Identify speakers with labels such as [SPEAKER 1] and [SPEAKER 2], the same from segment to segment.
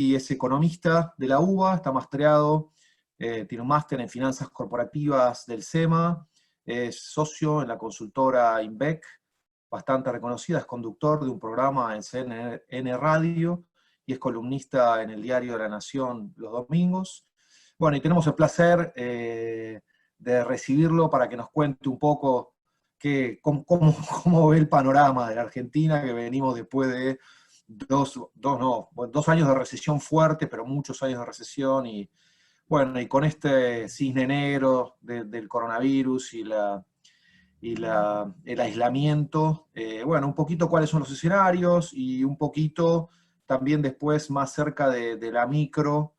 [SPEAKER 1] y es economista de la UBA, está mastereado, tiene un máster en finanzas corporativas del SEMA, es socio en la consultora INVEC, bastante reconocida, es conductor de un programa en CNN Radio y es columnista en el Diario de la Nación los domingos. Bueno, y tenemos el placer de recibirlo para que nos cuente un poco cómo ve el panorama de la Argentina, que venimos después de dos años de recesión fuerte, pero muchos años de recesión, y bueno, y con este cisne negro del coronavirus el aislamiento, bueno, un poquito cuáles son los escenarios y un poquito también después más cerca de la micro,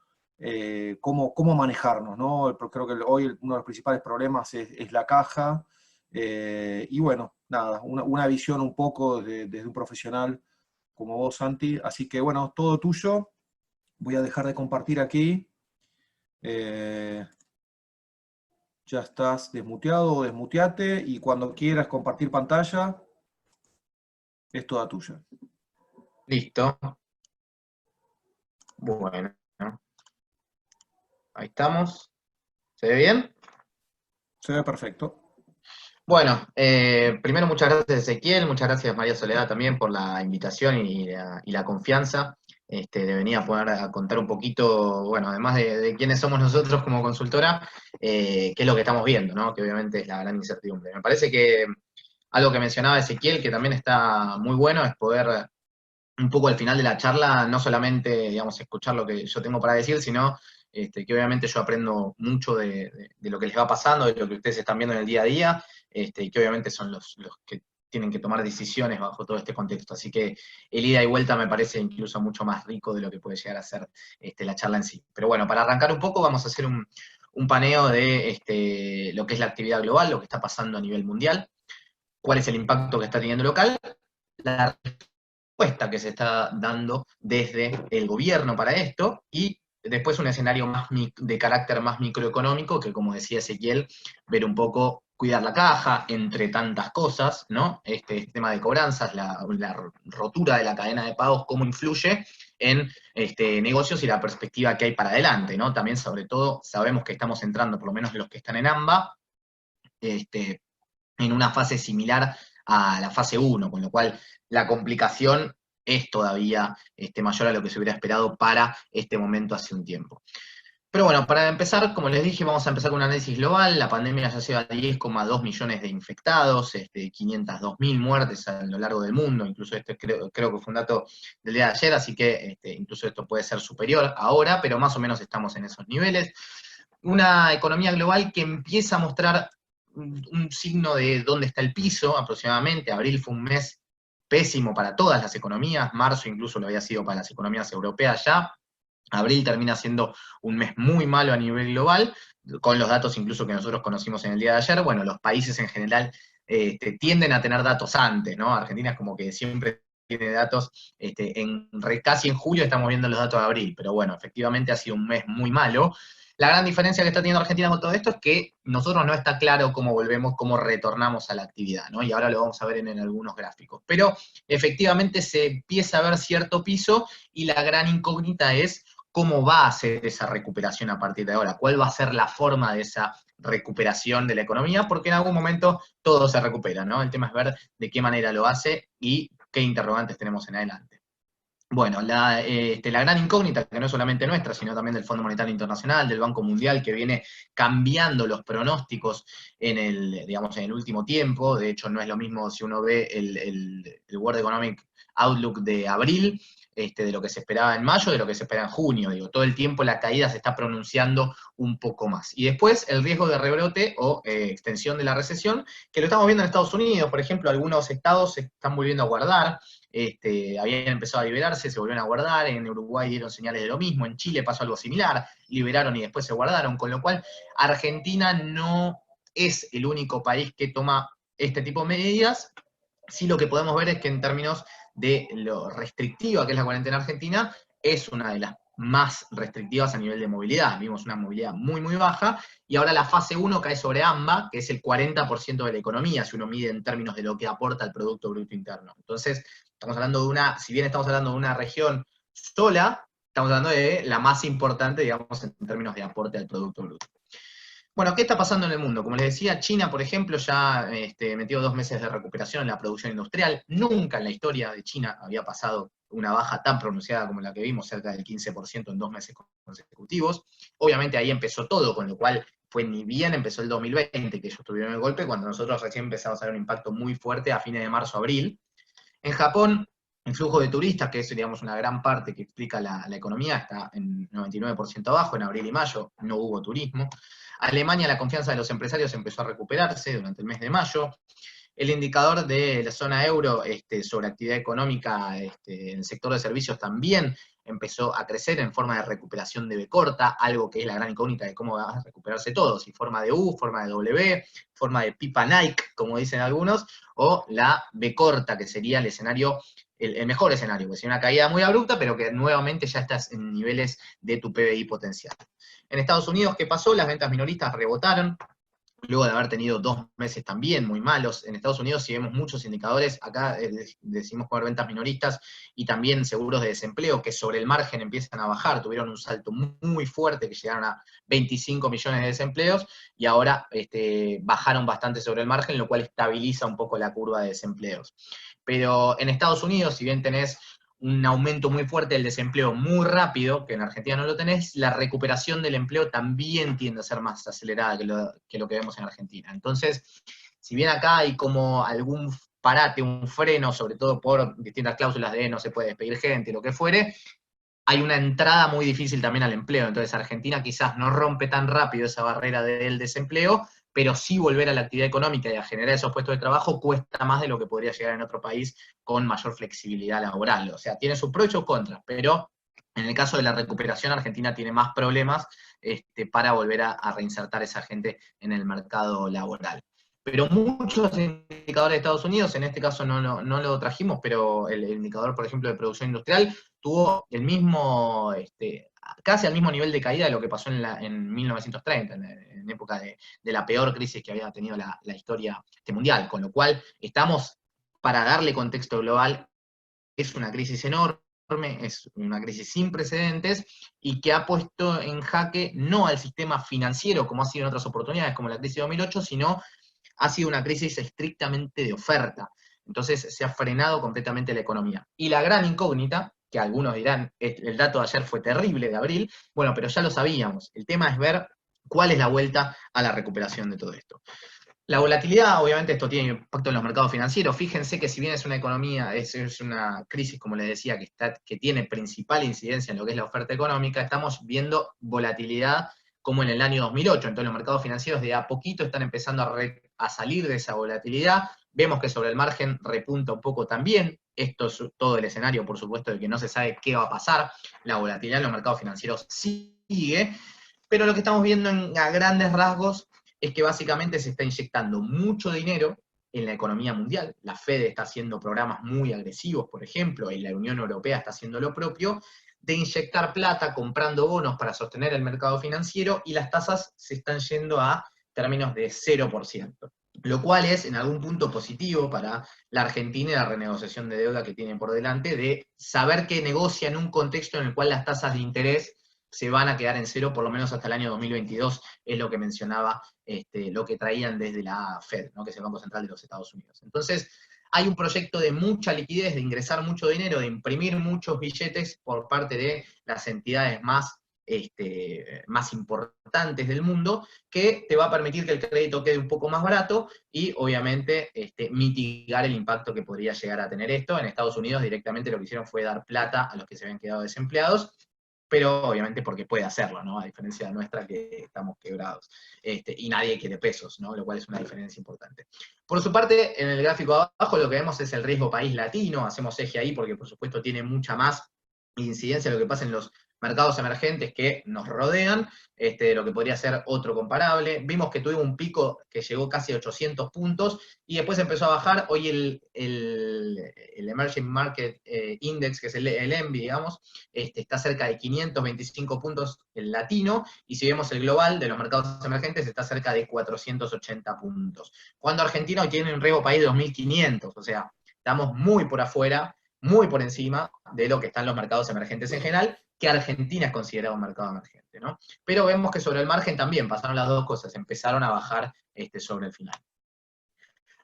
[SPEAKER 1] cómo manejarnos, ¿no? Creo que hoy uno de los principales problemas es la caja, y bueno, nada, una visión un poco desde un profesional como vos, Santi. Así que bueno, todo tuyo. Voy a dejar de compartir aquí. Ya estás desmuteado o desmuteate, y cuando quieras compartir pantalla, es toda tuya.
[SPEAKER 2] Listo. Bueno, ahí estamos. ¿Se ve bien?
[SPEAKER 1] Se ve perfecto.
[SPEAKER 2] Bueno, primero muchas gracias Ezequiel, muchas gracias María Soledad también por la invitación y la confianza de venir a poder a contar un poquito, bueno, además de quiénes somos nosotros como consultora, qué es lo que estamos viendo, ¿no? Que obviamente es la gran incertidumbre. Me parece que algo que mencionaba Ezequiel, que también está muy bueno, es poder un poco al final de la charla, no solamente, digamos, escuchar lo que yo tengo para decir, sino que obviamente yo aprendo mucho de lo que les va pasando, de lo que ustedes están viendo en el día a día, y que obviamente son los que tienen que tomar decisiones bajo todo este contexto. Así que el ida y vuelta me parece incluso mucho más rico de lo que puede llegar a ser la charla en sí. Pero bueno, para arrancar un poco vamos a hacer un paneo de lo que es la actividad global, lo que está pasando a nivel mundial, cuál es el impacto que está teniendo local, la respuesta que se está dando desde el gobierno para esto, y después un escenario más de carácter más microeconómico, que como decía Ezequiel, ver un poco, cuidar la caja, entre tantas cosas, ¿no? Este tema de cobranzas, la rotura de la cadena de pagos, cómo influye en negocios y la perspectiva que hay para adelante, ¿no? También, sobre todo, sabemos que estamos entrando, por lo menos los que están en AMBA, en una fase similar a la fase 1, con lo cual la complicación es todavía mayor a lo que se hubiera esperado para este momento hace un tiempo. Pero bueno, para empezar, como les dije, vamos a empezar con un análisis global. La pandemia ya lleva 10,2 millones de infectados, 502.000 muertes a lo largo del mundo, incluso creo que fue un dato del día de ayer, así que incluso esto puede ser superior ahora, pero más o menos estamos en esos niveles. Una economía global que empieza a mostrar un signo de dónde está el piso aproximadamente. Abril fue un mes pésimo para todas las economías, marzo incluso lo había sido para las economías europeas ya. Abril termina siendo un mes muy malo a nivel global, con los datos incluso que nosotros conocimos en el día de ayer. Bueno, los países en general tienden a tener datos antes, ¿no? Argentina es como que siempre tiene datos, casi en julio estamos viendo los datos de abril, pero bueno, efectivamente ha sido un mes muy malo. La gran diferencia que está teniendo Argentina con todo esto es que nosotros no está claro cómo volvemos, cómo retornamos a la actividad, ¿no? Y ahora lo vamos a ver en algunos gráficos. Pero efectivamente se empieza a ver cierto piso y la gran incógnita es cómo va a ser esa recuperación a partir de ahora, cuál va a ser la forma de esa recuperación de la economía, porque en algún momento todo se recupera, ¿no? El tema es ver de qué manera lo hace y qué interrogantes tenemos en adelante. Bueno, la gran incógnita, que no es solamente nuestra, sino también del Fondo Monetario Internacional, del Banco Mundial, que viene cambiando los pronósticos en el último tiempo. De hecho, no es lo mismo si uno ve el World Economic Outlook de abril, de lo que se esperaba en mayo, de lo que se espera en junio. Digo, todo el tiempo la caída se está pronunciando un poco más. Y después el riesgo de rebrote o extensión de la recesión, que lo estamos viendo en Estados Unidos, por ejemplo, algunos estados se están volviendo a guardar. Habían empezado a liberarse, se volvieron a guardar, en Uruguay dieron señales de lo mismo, en Chile pasó algo similar, liberaron y después se guardaron, con lo cual Argentina no es el único país que toma este tipo de medidas. Sí, lo que podemos ver es que en términos de lo restrictiva que es la cuarentena argentina, es una de las más restrictivas a nivel de movilidad. Vimos una movilidad muy, muy baja, y ahora la fase 1 cae sobre AMBA, que es el 40% de la economía, si uno mide en términos de lo que aporta el Producto Bruto Interno. Entonces, estamos hablando si bien estamos hablando de una región sola, Estamos hablando de la más importante, digamos, en términos de aporte al Producto Bruto. Bueno, ¿qué está pasando en el mundo? Como les decía, China, por ejemplo, ya metió 2 meses de recuperación en la producción industrial. Nunca en la historia de China había pasado una baja tan pronunciada como la que vimos, cerca del 15% en 2 meses consecutivos. Obviamente ahí empezó todo, con lo cual fue ni bien empezó el 2020, que ellos tuvieron el golpe, cuando nosotros recién empezamos a ver un impacto muy fuerte a fines de marzo, abril. En Japón, el flujo de turistas, que es, digamos, una gran parte que explica la economía, está en 99% abajo, en abril y mayo no hubo turismo. Alemania, la confianza de los empresarios empezó a recuperarse durante el mes de mayo. El indicador de la zona euro sobre actividad económica en el sector de servicios también empezó a crecer en forma de recuperación de B corta, algo que es la gran incógnita de cómo va a recuperarse todo, si forma de U, forma de W, forma de pipa Nike, como dicen algunos, o la B corta, que sería el escenario, el mejor escenario, que sería una caída muy abrupta, pero que nuevamente ya estás en niveles de tu PBI potencial. En Estados Unidos, ¿qué pasó? Las ventas minoristas rebotaron, luego de haber tenido 2 meses también muy malos. En Estados Unidos, si vemos muchos indicadores, acá decimos poner ventas minoristas y también seguros de desempleo, que sobre el margen empiezan a bajar, tuvieron un salto muy fuerte, que llegaron a 25 millones de desempleos, y ahora bajaron bastante sobre el margen, lo cual estabiliza un poco la curva de desempleos. Pero en Estados Unidos, si bien tenés un aumento muy fuerte del desempleo muy rápido, que en Argentina no lo tenés, la recuperación del empleo también tiende a ser más acelerada que lo que vemos en Argentina. Entonces, si bien acá hay como algún parate, un freno, sobre todo por distintas cláusulas de no se puede despedir gente, lo que fuere, hay una entrada muy difícil también al empleo. Entonces Argentina quizás no rompe tan rápido esa barrera del desempleo, pero sí volver a la actividad económica y a generar esos puestos de trabajo cuesta más de lo que podría llegar en otro país con mayor flexibilidad laboral. O sea, tiene sus pros y sus contras, pero en el caso de la recuperación, Argentina tiene más problemas para volver a reinsertar a esa gente en el mercado laboral. Pero muchos indicadores de Estados Unidos, en este caso no lo trajimos, pero el indicador, por ejemplo, de producción industrial, tuvo el mismo, casi al mismo nivel de caída de lo que pasó en 1930, en época de la peor crisis que había tenido la historia mundial, con lo cual estamos, para darle contexto global, es una crisis enorme, es una crisis sin precedentes y que ha puesto en jaque no al sistema financiero como ha sido en otras oportunidades, como la crisis de 2008, sino ha sido una crisis estrictamente de oferta. Entonces se ha frenado completamente la economía. Y la gran incógnita, que algunos dirán, el dato de ayer fue terrible de abril, bueno, pero ya lo sabíamos. El tema es ver cuál es la vuelta a la recuperación de todo esto. La volatilidad, obviamente, esto tiene impacto en los mercados financieros. Fíjense que si bien es una economía, es una crisis, como les decía, que tiene principal incidencia en lo que es la oferta económica, estamos viendo volatilidad como en el año 2008. Entonces los mercados financieros de a poquito están empezando a salir de esa volatilidad. Vemos que sobre el margen repunta un poco también. Esto es todo el escenario, por supuesto, de que no se sabe qué va a pasar. La volatilidad en los mercados financieros sigue, pero lo que estamos viendo a grandes rasgos es que básicamente se está inyectando mucho dinero en la economía mundial. La Fed está haciendo programas muy agresivos, por ejemplo, y la Unión Europea está haciendo lo propio, de inyectar plata comprando bonos para sostener el mercado financiero, y las tasas se están yendo a términos de 0%, lo cual es en algún punto positivo para la Argentina y la renegociación de deuda que tienen por delante, de saber que negocia en un contexto en el cual las tasas de interés se van a quedar en cero por lo menos hasta el año 2022, es lo que mencionaba, lo que traían desde la Fed, ¿no? Que es el Banco Central de los Estados Unidos. Entonces, hay un proyecto de mucha liquidez, de ingresar mucho dinero, de imprimir muchos billetes por parte de las entidades más importantes del mundo, que te va a permitir que el crédito quede un poco más barato y obviamente mitigar el impacto que podría llegar a tener esto. En Estados Unidos directamente lo que hicieron fue dar plata a los que se habían quedado desempleados, pero obviamente porque puede hacerlo, ¿no? A diferencia de nuestra, que estamos quebrados. Y nadie quiere pesos, ¿no? Lo cual es una diferencia importante. Por su parte, en el gráfico de abajo lo que vemos es el riesgo país latino. Hacemos eje ahí porque por supuesto tiene mucha más incidencia lo que pasa en los mercados emergentes que nos rodean, lo que podría ser otro comparable. Vimos que tuvo un pico que llegó casi a 800 puntos y después empezó a bajar. Hoy el Emerging Market Index, que es el ENVI, digamos, está cerca de 525 puntos el latino, y si vemos el global de los mercados emergentes está cerca de 480 puntos. Cuando Argentina hoy tiene un riesgo país de 2.500, o sea, estamos muy por afuera, muy por encima de lo que están los mercados emergentes en general, que Argentina es considerado un mercado emergente, ¿no? Pero vemos que sobre el margen también pasaron las dos cosas, empezaron a bajar sobre el final.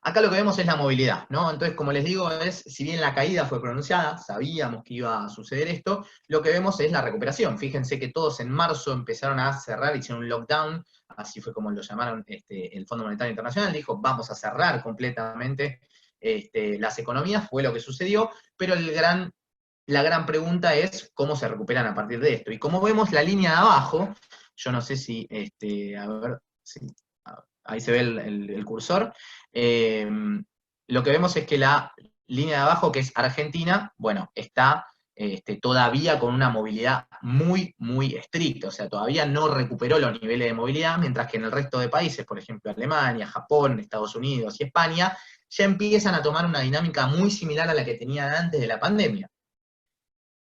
[SPEAKER 2] Acá lo que vemos es la movilidad, ¿no? Entonces, como les digo, si bien la caída fue pronunciada, sabíamos que iba a suceder esto, lo que vemos es la recuperación. Fíjense que todos en marzo empezaron a cerrar, hicieron un lockdown, así fue como lo llamaron el Fondo Monetario Internacional, dijo, vamos a cerrar completamente las economías, fue lo que sucedió, pero la gran pregunta es cómo se recuperan a partir de esto. Y como vemos la línea de abajo, yo no sé si, a ver, si, ahí se ve el cursor, lo que vemos es que la línea de abajo, que es Argentina, bueno, está todavía con una movilidad muy, muy estricta, o sea, todavía no recuperó los niveles de movilidad, mientras que en el resto de países, por ejemplo, Alemania, Japón, Estados Unidos y España, ya empiezan a tomar una dinámica muy similar a la que tenían antes de la pandemia.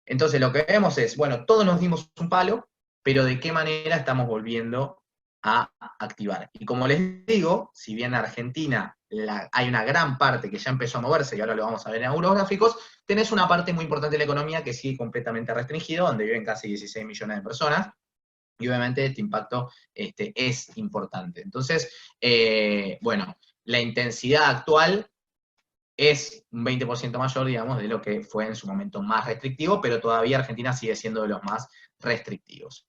[SPEAKER 2] Entonces lo que vemos es, bueno, todos nos dimos un palo, pero de qué manera estamos volviendo a activar. Y como les digo, si bien en Argentina hay una gran parte que ya empezó a moverse, y ahora lo vamos a ver en algunos gráficos, tenés una parte muy importante de la economía que sigue completamente restringida, donde viven casi 16 millones de personas, y obviamente este impacto es importante. Entonces, bueno, la intensidad actual es un 20% mayor, digamos, de lo que fue en su momento más restrictivo, pero todavía Argentina sigue siendo de los más restrictivos.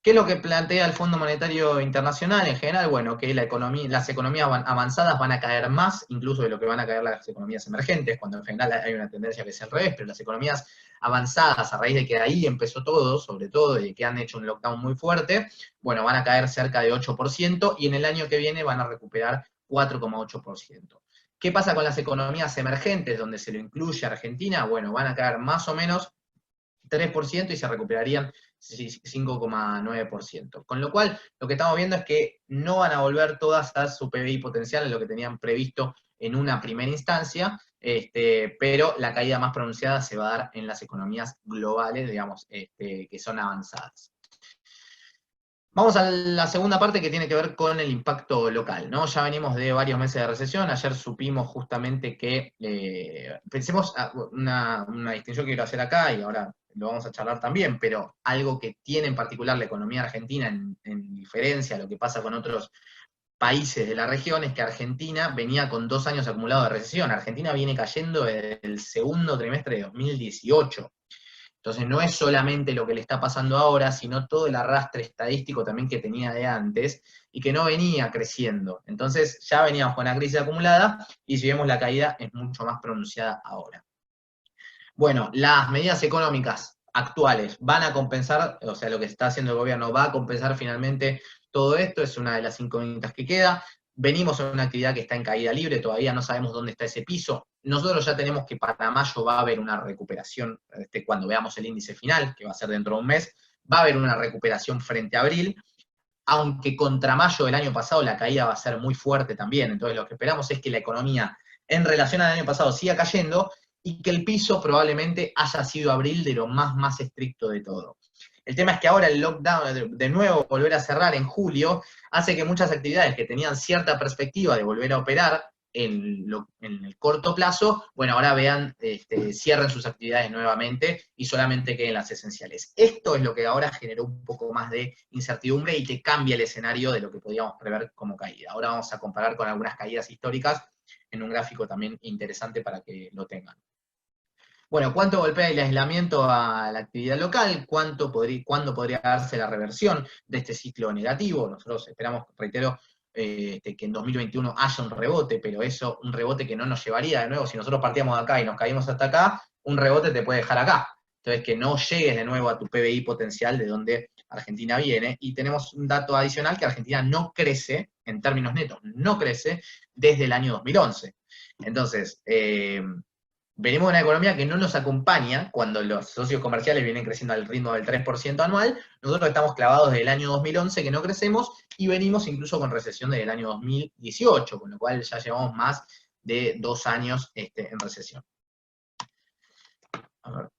[SPEAKER 2] ¿Qué es lo que plantea el Fondo Monetario Internacional en general? Bueno, que las economías avanzadas van a caer más, incluso de lo que van a caer las economías emergentes, cuando en general hay una tendencia que es al revés, pero las economías avanzadas, a raíz de que ahí empezó todo, sobre todo de que han hecho un lockdown muy fuerte, bueno, van a caer cerca de 8%, y en el año que viene van a recuperar 4,8%. ¿Qué pasa con las economías emergentes, donde se lo incluye Argentina? Bueno, van a caer más o menos 3% y se recuperarían 5,9%. Con lo cual, lo que estamos viendo es que no van a volver todas a su PBI potencial, en lo que tenían previsto en una primera instancia, pero la caída más pronunciada se va a dar en las economías globales, digamos, que son avanzadas. Vamos a la segunda parte, que tiene que ver con el impacto local, ¿no? Ya venimos de varios meses de recesión, ayer supimos justamente que, pensemos una distinción que quiero hacer acá, y ahora lo vamos a charlar también, pero algo que tiene en particular la economía argentina, en diferencia a lo que pasa con otros países de la región, es que Argentina venía con 2 años acumulados de recesión. Argentina viene cayendo desde el segundo trimestre de 2018. Entonces no es solamente lo que le está pasando ahora, sino todo el arrastre estadístico también que tenía de antes y que no venía creciendo. Entonces ya veníamos con la crisis acumulada, y si vemos la caída es mucho más pronunciada ahora. Bueno, las medidas económicas actuales van a compensar, o sea, lo que está haciendo el gobierno va a compensar finalmente todo esto, es una de las incógnitas que queda. Venimos en una actividad que está en caída libre, todavía no sabemos dónde está ese piso. Nosotros ya tenemos que para mayo va a haber una recuperación, cuando veamos el índice final, que va a ser dentro de un mes, va a haber una recuperación frente a abril, aunque contra mayo del año pasado la caída va a ser muy fuerte también. Entonces lo que esperamos es que la economía en relación al año pasado siga cayendo, y que el piso probablemente haya sido abril de lo más estricto de todo. El tema es que ahora el lockdown, de nuevo volver a cerrar en julio, hace que muchas actividades que tenían cierta perspectiva de volver a operar en el corto plazo, bueno, ahora cierren sus actividades nuevamente y solamente queden las esenciales. Esto es lo que ahora generó un poco más de incertidumbre y que cambia el escenario de lo que podíamos prever como caída. Ahora vamos a comparar con algunas caídas históricas en un gráfico también interesante para que lo tengan. Bueno, ¿cuánto golpea el aislamiento a la actividad local? ¿Cuándo podría darse la reversión de este ciclo negativo? Nosotros esperamos, reitero, que en 2021 haya un rebote, pero un rebote que no nos llevaría de nuevo, si nosotros partíamos de acá y nos caímos hasta acá, un rebote te puede dejar acá. Entonces, que no llegues de nuevo a tu PBI potencial de donde Argentina viene. Y tenemos un dato adicional, que Argentina no crece, en términos netos, no crece desde el año 2011. Entonces, venimos de una economía que no nos acompaña cuando los socios comerciales vienen creciendo al ritmo del 3% anual. Nosotros estamos clavados desde el año 2011 que no crecemos, y venimos incluso con recesión desde el año 2018, con lo cual ya llevamos más de 2 años en recesión. A ver.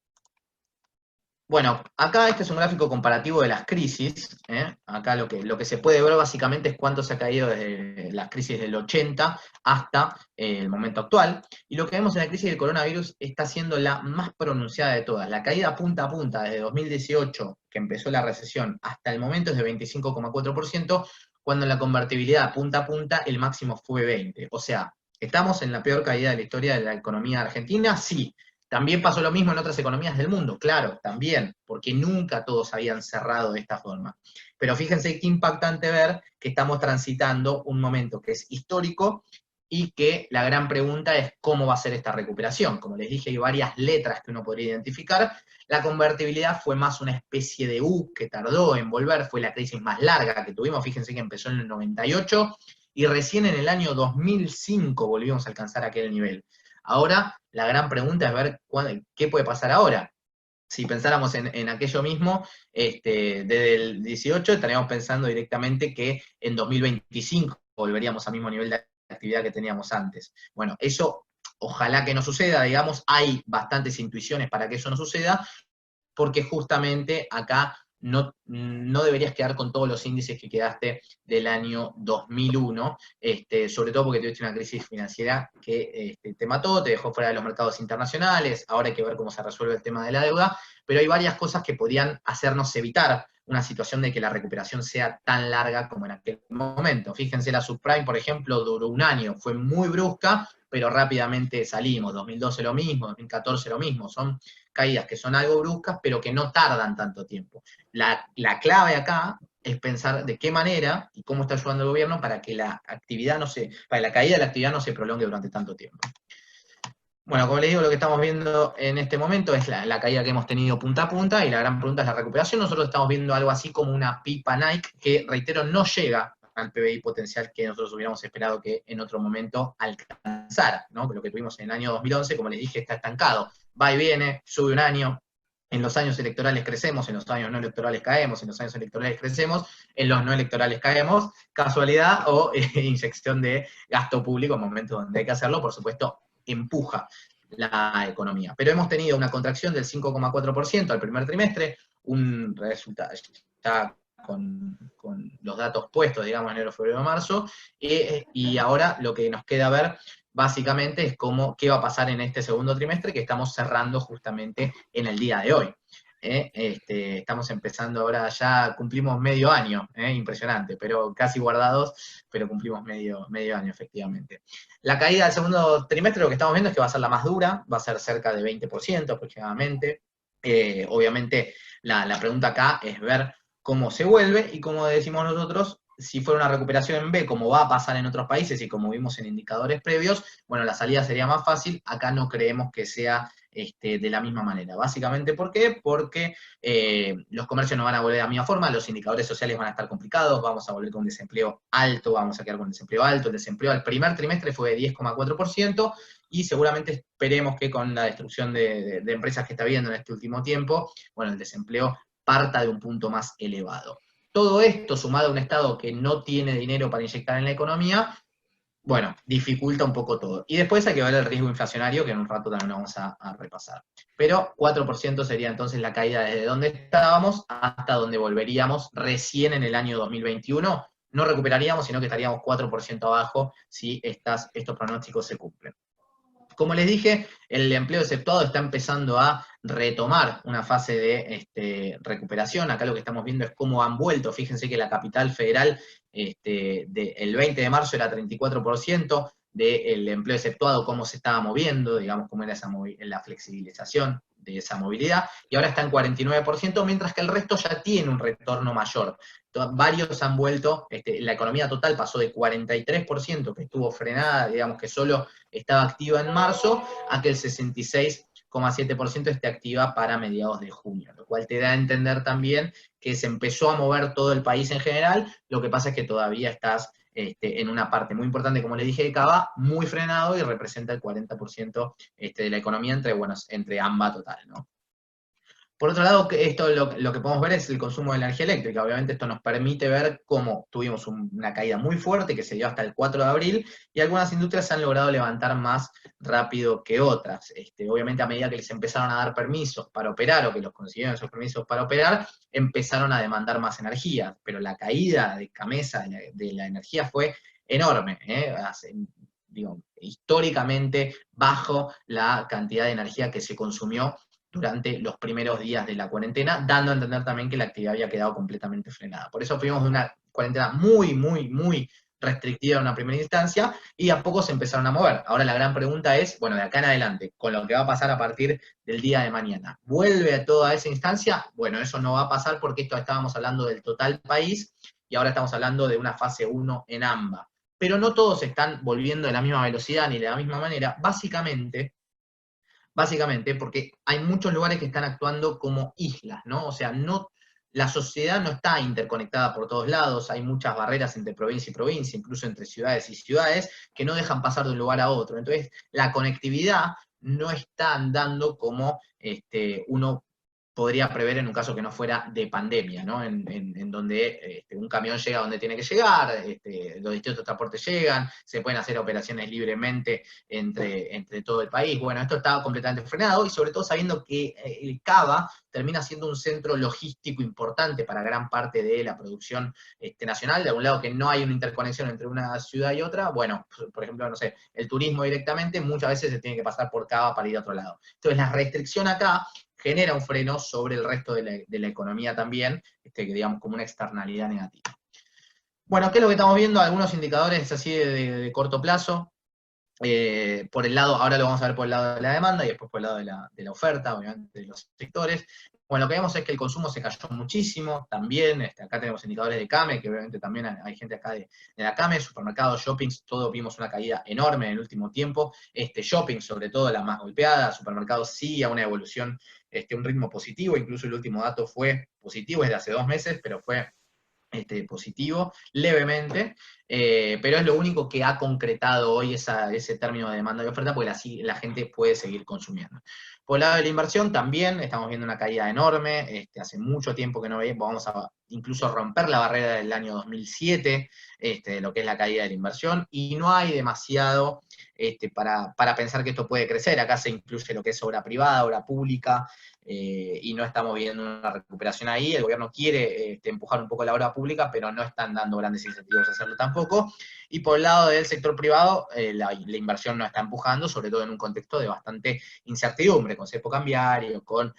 [SPEAKER 2] Bueno, acá este es un gráfico comparativo de las crisis. Acá lo que se puede ver básicamente es cuánto se ha caído desde las crisis del 80 hasta el momento actual. Y lo que vemos en la crisis del coronavirus está siendo la más pronunciada de todas. La caída punta a punta desde 2018, que empezó la recesión, hasta el momento es de 25,4%, cuando en la convertibilidad punta a punta el máximo fue 20. O sea, ¿estamos en la peor caída de la historia de la economía argentina? Sí. También pasó lo mismo en otras economías del mundo, claro, también, porque nunca todos habían cerrado de esta forma. Pero fíjense qué impactante ver que estamos transitando un momento que es histórico y que la gran pregunta es cómo va a ser esta recuperación. Como les dije, hay varias letras que uno podría identificar. La convertibilidad fue más una especie de U que tardó en volver, fue la crisis más larga que tuvimos, fíjense que empezó en el 98 y recién en el año 2005 volvimos a alcanzar aquel nivel. Ahora, la gran pregunta es ver qué puede pasar ahora. Si pensáramos en aquello mismo, desde el 18 estaríamos pensando directamente que en 2025 volveríamos al mismo nivel de actividad que teníamos antes. Bueno, eso ojalá que no suceda, digamos, hay bastantes intuiciones para que eso no suceda, porque justamente acá no deberías quedar con todos los índices que quedaste del año 2001, sobre todo porque tuviste una crisis financiera que te mató, te dejó fuera de los mercados internacionales, ahora hay que ver cómo se resuelve el tema de la deuda, pero hay varias cosas que podían hacernos evitar una situación de que la recuperación sea tan larga como en aquel momento. Fíjense, la subprime, por ejemplo, duró un año, fue muy brusca, pero rápidamente salimos. 2012 lo mismo, 2014 lo mismo. Son caídas que son algo bruscas, pero que no tardan tanto tiempo. La clave acá es pensar de qué manera y cómo está ayudando el gobierno para que la actividad para la caída de la actividad no se prolongue durante tanto tiempo. Bueno, como les digo, lo que estamos viendo en este momento es la caída que hemos tenido punta a punta y la gran pregunta es la recuperación. Nosotros estamos viendo algo así como una pipa Nike que, reitero, no llega al PBI potencial que nosotros hubiéramos esperado que en otro momento alcanzara, ¿no? Lo que tuvimos en el año 2011, como les dije, está estancado. Va y viene, sube un año, en los años electorales crecemos, en los años no electorales caemos, en los años electorales crecemos, en los no electorales caemos, casualidad o inyección de gasto público en momentos donde hay que hacerlo, por supuesto, empuja la economía. Pero hemos tenido una contracción del 5,4% al primer trimestre, un resultado ya con los datos puestos, digamos, enero, febrero, marzo, y ahora lo que nos queda ver básicamente es qué va a pasar en este segundo trimestre que estamos cerrando justamente en el día de hoy. Estamos empezando ahora, ya cumplimos medio año, impresionante, pero casi guardados, pero cumplimos medio año efectivamente. La caída del segundo trimestre lo que estamos viendo es que va a ser la más dura, va a ser cerca de 20% aproximadamente. Obviamente la pregunta acá es ver cómo se vuelve y como decimos nosotros, si fuera una recuperación en B, como va a pasar en otros países y como vimos en indicadores previos, bueno, la salida sería más fácil, acá no creemos que sea de la misma manera. Básicamente, ¿por qué? Porque los comercios no van a volver de la misma forma, los indicadores sociales van a estar complicados, vamos a volver con desempleo alto, vamos a quedar con desempleo alto, el desempleo al primer trimestre fue de 10,4%, y seguramente esperemos que con la destrucción de empresas que está habiendo en este último tiempo, bueno, el desempleo parta de un punto más elevado. Todo esto, sumado a un Estado que no tiene dinero para inyectar en la economía, bueno, dificulta un poco todo. Y después hay que ver el riesgo inflacionario, que en un rato también vamos a repasar. Pero 4% sería entonces la caída desde donde estábamos hasta donde volveríamos recién en el año 2021. No recuperaríamos, sino que estaríamos 4% abajo si estos pronósticos se cumplen. Como les dije, el empleo exceptuado está empezando a retomar una fase de recuperación. Acá lo que estamos viendo es cómo han vuelto. Fíjense que la capital federal el 20 de marzo era 34% del empleo exceptuado, cómo se estaba moviendo, digamos, cómo era la flexibilización de esa movilidad, y ahora está en 49%, mientras que el resto ya tiene un retorno mayor. Varios han vuelto, la economía total pasó de 43%, que estuvo frenada, digamos que solo estaba activa en marzo, a que el 66,7% esté activa para mediados de junio, lo cual te da a entender también que se empezó a mover todo el país en general, lo que pasa es que todavía estás en una parte muy importante, como le dije, de Cava, muy frenado y representa el 40% de la economía entre AMBA total, ¿no? Por otro lado, esto lo que podemos ver es el consumo de energía eléctrica. Obviamente esto nos permite ver cómo tuvimos una caída muy fuerte que se dio hasta el 4 de abril y algunas industrias se han logrado levantar más rápido que otras. Obviamente a medida que les empezaron a dar permisos para operar o que los consiguieron esos permisos para operar, empezaron a demandar más energía, pero la caída de cabeza de la energía fue enorme, digo, históricamente bajo la cantidad de energía que se consumió durante los primeros días de la cuarentena, dando a entender también que la actividad había quedado completamente frenada. Por eso fuimos de una cuarentena muy, muy, muy restrictiva en una primera instancia, y a poco se empezaron a mover. Ahora la gran pregunta es, bueno, de acá en adelante, con lo que va a pasar a partir del día de mañana, ¿vuelve a toda esa instancia? Bueno, eso no va a pasar porque esto estábamos hablando del total país, y ahora estamos hablando de una fase 1 en AMBA. Pero no todos están volviendo de la misma velocidad ni de la misma manera, básicamente porque hay muchos lugares que están actuando como islas, ¿no? O sea, la sociedad no está interconectada por todos lados, hay muchas barreras entre provincia y provincia, incluso entre ciudades y ciudades, que no dejan pasar de un lugar a otro. Entonces, la conectividad no está andando como uno podría prever en un caso que no fuera de pandemia, ¿no? En donde un camión llega donde tiene que llegar, los distintos transportes llegan, se pueden hacer operaciones libremente entre todo el país. Bueno, esto estaba completamente frenado, y sobre todo sabiendo que el Cava termina siendo un centro logístico importante para gran parte de la producción nacional. De algún lado que no hay una interconexión entre una ciudad y otra, bueno, por ejemplo, no sé, el turismo directamente muchas veces se tiene que pasar por Cava para ir a otro lado. Entonces la restricción acá genera un freno sobre el resto de la economía también, que digamos como una externalidad negativa. Bueno, ¿qué es lo que estamos viendo? Algunos indicadores así de corto plazo. Por el lado, ahora lo vamos a ver por el lado de la demanda y después por el lado de la oferta, obviamente, de los sectores. Bueno, lo que vemos es que el consumo se cayó muchísimo, también, acá tenemos indicadores de CAME, que obviamente también hay gente acá de la CAME, supermercados, shoppings, todos vimos una caída enorme en el último tiempo, shopping sobre todo la más golpeada, supermercados sí a una evolución, un ritmo positivo, incluso el último dato fue positivo, es de hace 2 meses, pero fue positivo, levemente, pero es lo único que ha concretado hoy ese término de demanda y oferta, porque la gente puede seguir consumiendo. Por el lado de la inversión también estamos viendo una caída enorme, hace mucho tiempo que no veíamos, vamos a incluso romper la barrera del año 2007, de lo que es la caída de la inversión, y no hay demasiado para pensar que esto puede crecer. Acá se incluye lo que es obra privada, obra pública, y no estamos viendo una recuperación ahí. El gobierno quiere empujar un poco la obra pública, pero no están dando grandes incentivos a hacerlo tampoco. Y por el lado del sector privado, la inversión no está empujando, sobre todo en un contexto de bastante incertidumbre, con cepo cambiario, con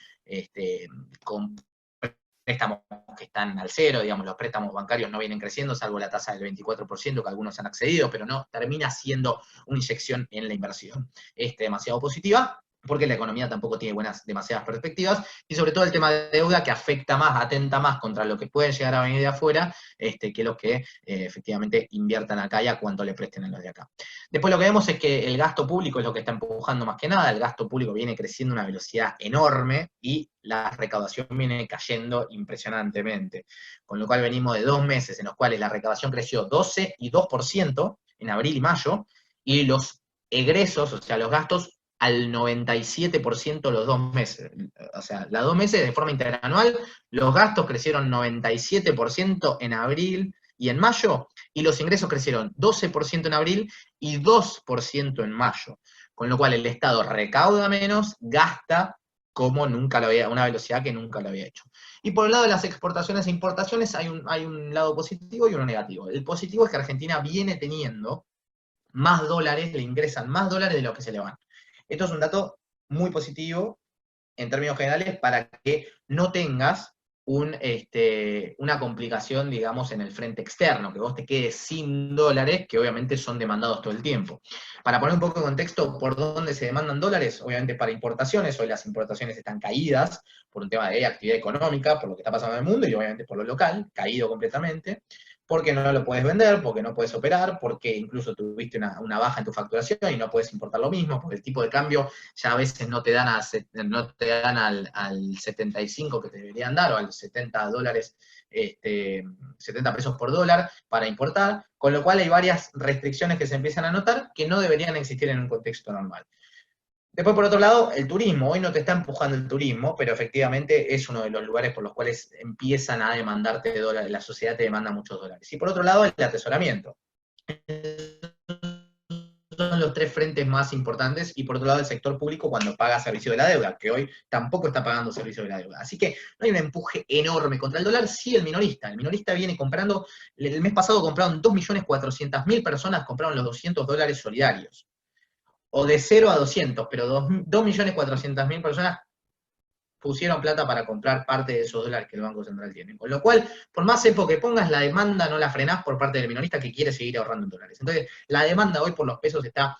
[SPEAKER 2] préstamos que están al cero, digamos, los préstamos bancarios no vienen creciendo, salvo la tasa del 24%, que algunos han accedido, pero no termina siendo una inyección en la inversión demasiado positiva, porque la economía tampoco tiene demasiadas perspectivas, y sobre todo el tema de deuda, que afecta más, atenta más contra lo que pueden llegar a venir de afuera, que los que efectivamente inviertan acá y a cuánto le presten a los de acá. Después lo que vemos es que el gasto público es lo que está empujando más que nada. El gasto público viene creciendo a una velocidad enorme y la recaudación viene cayendo impresionantemente, con lo cual venimos de 2 meses en los cuales la recaudación creció 12 y 2% en abril y mayo, y los egresos, o sea, los gastos, al 97% los 2 meses. O sea, los 2 meses de forma interanual, los gastos crecieron 97% en abril y en mayo, y los ingresos crecieron 12% en abril y 2% en mayo. Con lo cual el Estado recauda menos, gasta como nunca lo había, una velocidad que nunca lo había hecho. Y por el lado de las exportaciones e importaciones hay un lado positivo y uno negativo. El positivo es que Argentina viene teniendo más dólares, le ingresan más dólares de los que se le van. Esto es un dato muy positivo en términos generales para que no tengas una complicación, digamos, en el frente externo, que vos te quedes sin dólares, que obviamente son demandados todo el tiempo. Para poner un poco de contexto, ¿por dónde se demandan dólares? Obviamente para importaciones. Hoy las importaciones están caídas por un tema de actividad económica, por lo que está pasando en el mundo, y obviamente por lo local, caído completamente, porque no lo puedes vender, porque no puedes operar, porque incluso tuviste una baja en tu facturación y no puedes importar lo mismo, porque el tipo de cambio ya a veces no te dan, al 75 que te deberían dar, o al 70 dólares, 70 pesos por dólar para importar, con lo cual hay varias restricciones que se empiezan a notar que no deberían existir en un contexto normal. Después, por otro lado, el turismo. Hoy no te está empujando el turismo, pero efectivamente es uno de los lugares por los cuales empiezan a demandarte dólares, la sociedad te demanda muchos dólares. Y por otro lado, el atesoramiento. Son los tres frentes más importantes, y por otro lado el sector público cuando paga servicio de la deuda, que hoy tampoco está pagando servicio de la deuda. Así que no hay un empuje enorme contra el dólar, sí el minorista viene comprando, el mes pasado compraron 2.400.000 personas, compraron los $200 solidarios, o de 0 a 200, pero 2.400.000 personas pusieron plata para comprar parte de esos dólares que el Banco Central tiene. Con lo cual, por más cepo que pongas, la demanda no la frenás por parte del minorista que quiere seguir ahorrando en dólares. Entonces, la demanda hoy por los pesos está,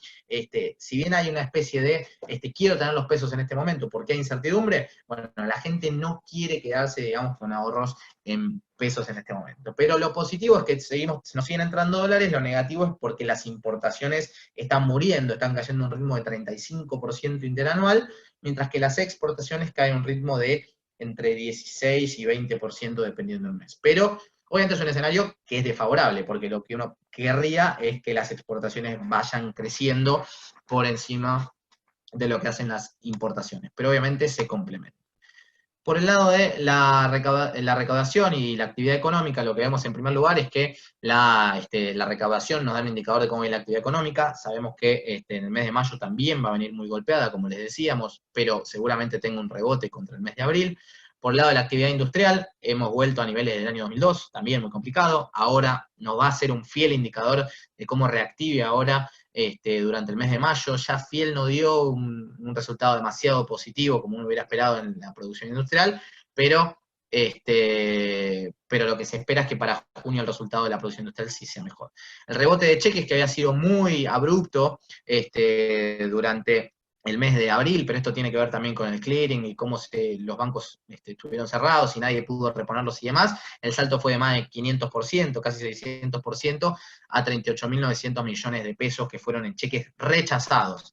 [SPEAKER 2] si bien hay una especie de, quiero tener los pesos en este momento porque hay incertidumbre, bueno, la gente no quiere quedarse, digamos, con ahorros en pesos en este momento. Pero lo positivo es que nos siguen entrando dólares, lo negativo es porque las importaciones están muriendo, están cayendo a un ritmo de 35% interanual, mientras que las exportaciones caen a un ritmo de entre 16 y 20% dependiendo del mes. Pero obviamente es un escenario que es desfavorable, porque lo que uno querría es que las exportaciones vayan creciendo por encima de lo que hacen las importaciones, pero obviamente se complementan. Por el lado de la recaudación y la actividad económica, lo que vemos en primer lugar es que la recaudación nos da un indicador de cómo es la actividad económica. Sabemos que en el mes de mayo también va a venir muy golpeada, como les decíamos, pero seguramente tenga un rebote contra el mes de abril. Por el lado de la actividad industrial, hemos vuelto a niveles del año 2002, también muy complicado. Ahora nos va a ser un fiel indicador de cómo reactive ahora durante el mes de mayo. Ya Fiel no dio un resultado demasiado positivo como uno hubiera esperado en la producción industrial, pero lo que se espera es que para junio el resultado de la producción industrial sí sea mejor. El rebote de cheques, que había sido muy abrupto durante el mes de abril, pero esto tiene que ver también con el clearing y cómo los bancos estuvieron cerrados y nadie pudo reponerlos y demás. El salto fue de más de 500%, casi 600%, a 38.900 millones de pesos que fueron en cheques rechazados.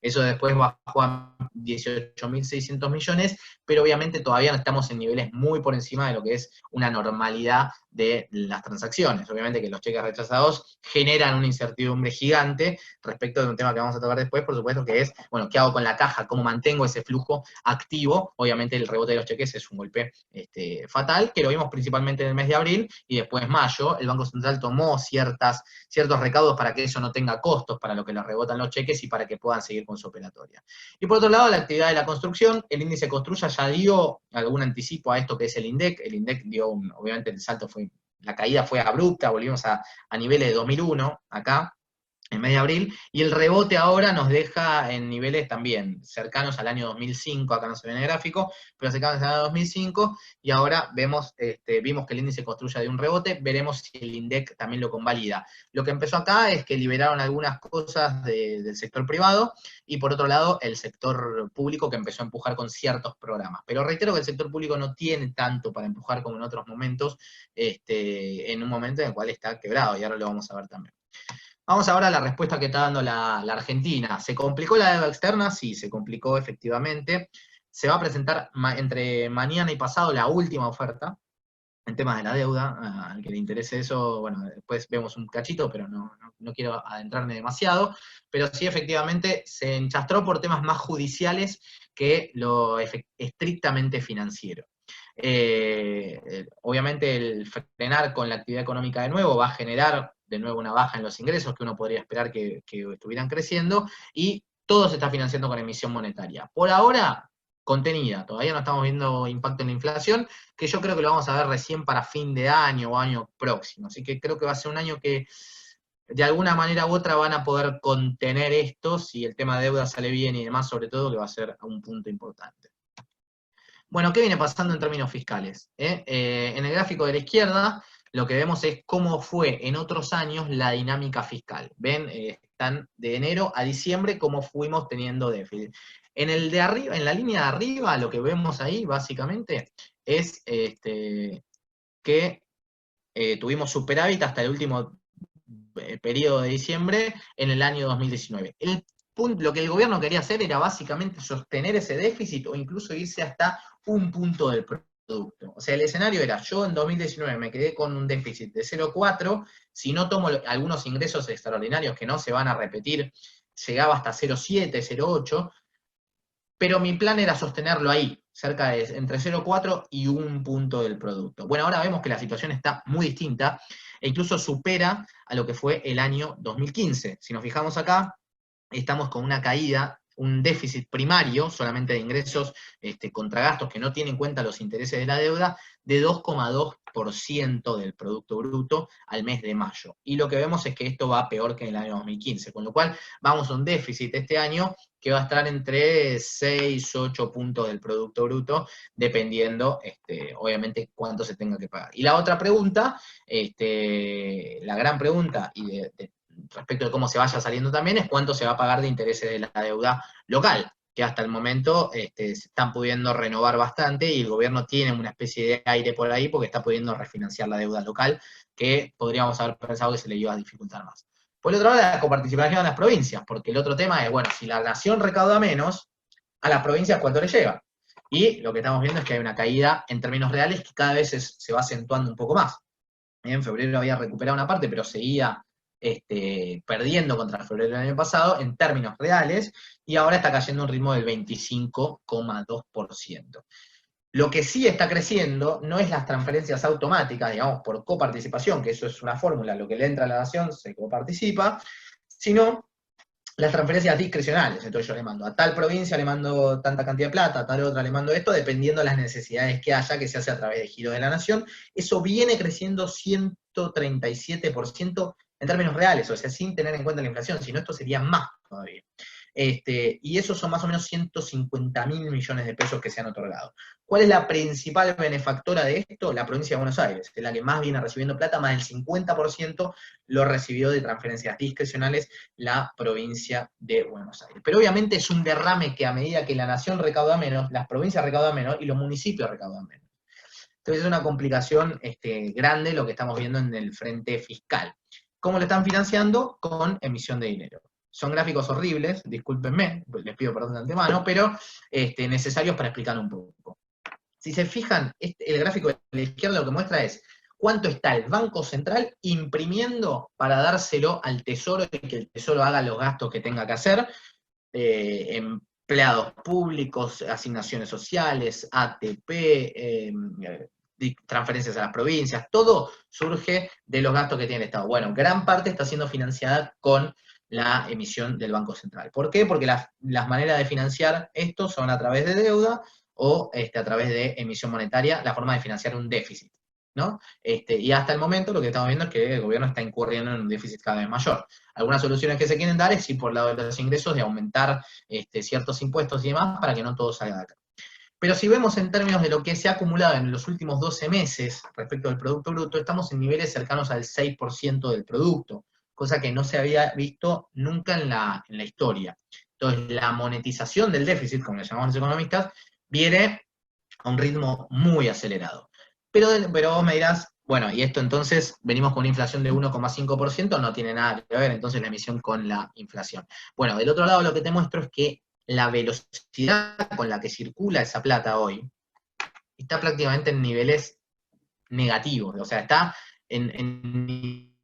[SPEAKER 2] Eso después bajó a 18.600 millones, pero obviamente todavía no estamos en niveles muy por encima de lo que es una normalidad de las transacciones. Obviamente que los cheques rechazados generan una incertidumbre gigante respecto de un tema que vamos a tocar después, por supuesto, que es, bueno, ¿qué hago con la caja? ¿Cómo mantengo ese flujo activo? Obviamente el rebote de los cheques es un golpe fatal, que lo vimos principalmente en el mes de abril, y después mayo, el Banco Central tomó ciertos recaudos para que eso no tenga costos para lo que le rebotan los cheques y para que puedan seguir con su operatoria. Y por otro lado, la actividad de la construcción, el índice Construya ya dio algún anticipo a esto que es el INDEC. El INDEC dio, obviamente el salto la caída fue abrupta, volvimos a niveles de 2001 acá, en mes de abril, y el rebote ahora nos deja en niveles también cercanos al año 2005, acá no se ve en el gráfico, pero cercanos al año 2005, y ahora vimos que el índice construya de un rebote, veremos si el INDEC también lo convalida. Lo que empezó acá es que liberaron algunas cosas del sector privado, y por otro lado el sector público que empezó a empujar con ciertos programas. Pero reitero que el sector público no tiene tanto para empujar como en otros momentos, en un momento en el cual está quebrado, y ahora lo vamos a ver también. Vamos ahora a la respuesta que está dando la Argentina. ¿Se complicó la deuda externa? Sí, se complicó efectivamente. Se va a presentar entre mañana y pasado la última oferta en temas de la deuda. Al que le interese eso, bueno, después vemos un cachito, pero no quiero adentrarme demasiado. Pero sí, efectivamente, se enchastró por temas más judiciales que lo estrictamente financiero. Obviamente el frenar con la actividad económica de nuevo va a generar de nuevo una baja en los ingresos que uno podría esperar que estuvieran creciendo, y todo se está financiando con emisión monetaria. Por ahora, contenida, todavía no estamos viendo impacto en la inflación, que yo creo que lo vamos a ver recién para fin de año o año próximo, así que creo que va a ser un año que de alguna manera u otra van a poder contener esto, si el tema de deuda sale bien y demás, sobre todo, que va a ser un punto importante. Bueno, ¿qué viene pasando en términos fiscales? En el gráfico de la izquierda, lo que vemos es cómo fue en otros años la dinámica fiscal. Ven, están de enero a diciembre cómo fuimos teniendo déficit. En el de arriba, en la línea de arriba, lo que vemos ahí, básicamente, es que tuvimos superávit hasta el último periodo de diciembre en el año 2019. Lo que el gobierno quería hacer era básicamente sostener ese déficit o incluso irse hasta un punto del producto. O sea, el escenario era, yo en 2019 me quedé con un déficit de 0,4, si no tomo algunos ingresos extraordinarios que no se van a repetir, llegaba hasta 0,7, 0,8, pero mi plan era sostenerlo ahí, cerca de entre 0,4 y 1 punto del producto. Bueno, ahora vemos que la situación está muy distinta e incluso supera a lo que fue el año 2015. Si nos fijamos acá, estamos con una caída, un déficit primario, solamente de ingresos contra gastos que no tienen en cuenta los intereses de la deuda, de 2,2% del Producto Bruto al mes de mayo. Y lo que vemos es que esto va peor que en el año 2015, con lo cual vamos a un déficit este año que va a estar entre 6, 8 puntos del Producto Bruto, dependiendo, obviamente, cuánto se tenga que pagar. Y la otra pregunta, la gran pregunta, y respecto de cómo se vaya saliendo también, es cuánto se va a pagar de intereses de la deuda local, que hasta el momento se están pudiendo renovar bastante y el gobierno tiene una especie de aire por ahí porque está pudiendo refinanciar la deuda local, que podríamos haber pensado que se le iba a dificultar más. Por el otro lado, la coparticipación de las provincias, porque el otro tema es, bueno, si la nación recauda menos, a las provincias ¿cuánto le lleva? Y lo que estamos viendo es que hay una caída en términos reales que cada vez se va acentuando un poco más. En febrero había recuperado una parte, pero seguía perdiendo contra febrero del año pasado en términos reales, y ahora está cayendo a un ritmo del 25,2%. Lo que sí está creciendo no es las transferencias automáticas, digamos, por coparticipación, que eso es una fórmula, lo que le entra a la nación se coparticipa, sino las transferencias discrecionales. Entonces yo le mando a tal provincia, le mando tanta cantidad de plata, a tal otra le mando esto, dependiendo de las necesidades que haya, que se hace a través de giro de la nación. Eso viene creciendo 137% en términos reales, o sea, sin tener en cuenta la inflación, si no esto sería más todavía. Y esos son más o menos 150.000 millones de pesos que se han otorgado. ¿Cuál es la principal benefactora de esto? La provincia de Buenos Aires, que es la que más viene recibiendo plata, más del 50% lo recibió de transferencias discrecionales la provincia de Buenos Aires. Pero obviamente es un derrame que a medida que la nación recauda menos, las provincias recaudan menos y los municipios recaudan menos. Entonces es una complicación grande lo que estamos viendo en el frente fiscal. ¿Cómo lo están financiando? Con emisión de dinero. Son gráficos horribles, discúlpenme, les pido perdón de antemano, pero necesarios para explicar un poco. Si se fijan, el gráfico de la izquierda lo que muestra es cuánto está el Banco Central imprimiendo para dárselo al Tesoro y que el Tesoro haga los gastos que tenga que hacer, empleados públicos, asignaciones sociales, ATP, transferencias a las provincias, todo surge de los gastos que tiene el Estado. Bueno, gran parte está siendo financiada con la emisión del Banco Central. ¿Por qué? Porque las maneras de financiar esto son a través de deuda o a través de emisión monetaria, la forma de financiar un déficit, ¿no? Y hasta el momento lo que estamos viendo es que el gobierno está incurriendo en un déficit cada vez mayor. Algunas soluciones que se quieren dar es ir por el lado de los ingresos, de aumentar ciertos impuestos y demás para que no todo salga de acá. Pero si vemos en términos de lo que se ha acumulado en los últimos 12 meses respecto al Producto Bruto, estamos en niveles cercanos al 6% del producto, cosa que no se había visto nunca en la historia. Entonces, la monetización del déficit, como le llamamos los economistas, viene a un ritmo muy acelerado. Pero vos me dirás, bueno, y esto entonces, venimos con una inflación de 1,5%, no tiene nada que ver entonces la emisión con la inflación. Bueno, del otro lado lo que te muestro es que la velocidad con la que circula esa plata hoy está prácticamente en niveles negativos, o sea, está en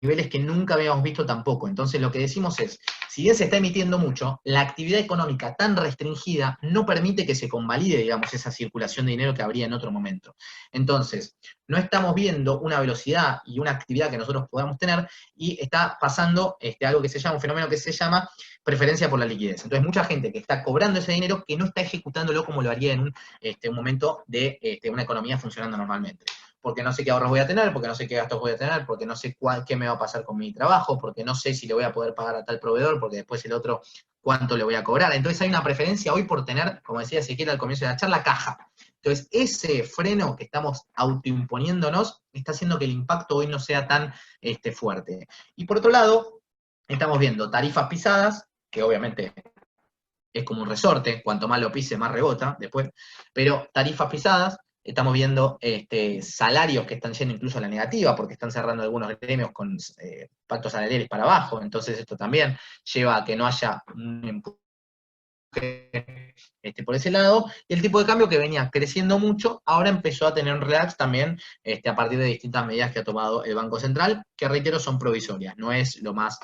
[SPEAKER 2] niveles que nunca habíamos visto tampoco. Entonces lo que decimos es, si bien se está emitiendo mucho, la actividad económica tan restringida no permite que se convalide, digamos, esa circulación de dinero que habría en otro momento. Entonces, no estamos viendo una velocidad y una actividad que nosotros podamos tener, y está pasando algo que se llama, un fenómeno que se llama preferencia por la liquidez. Entonces, mucha gente que está cobrando ese dinero que no está ejecutándolo como lo haría en un momento de una economía funcionando normalmente. Porque no sé qué ahorros voy a tener, porque no sé qué gastos voy a tener, porque no sé qué me va a pasar con mi trabajo, porque no sé si le voy a poder pagar a tal proveedor, porque después el otro cuánto le voy a cobrar. Entonces hay una preferencia hoy por tener, como decía Ezequiel al comienzo de la charla, caja. Entonces ese freno que estamos autoimponiéndonos está haciendo que el impacto hoy no sea tan fuerte. Y por otro lado, estamos viendo tarifas pisadas, que obviamente es como un resorte, cuanto más lo pise, más rebota después, pero tarifas pisadas. Estamos viendo salarios que están yendo incluso a la negativa, porque están cerrando algunos gremios con pactos salariales para abajo, entonces esto también lleva a que no haya un empuje por ese lado, y el tipo de cambio que venía creciendo mucho, ahora empezó a tener un relax también a partir de distintas medidas que ha tomado el Banco Central, que reitero son provisorias, no es lo más,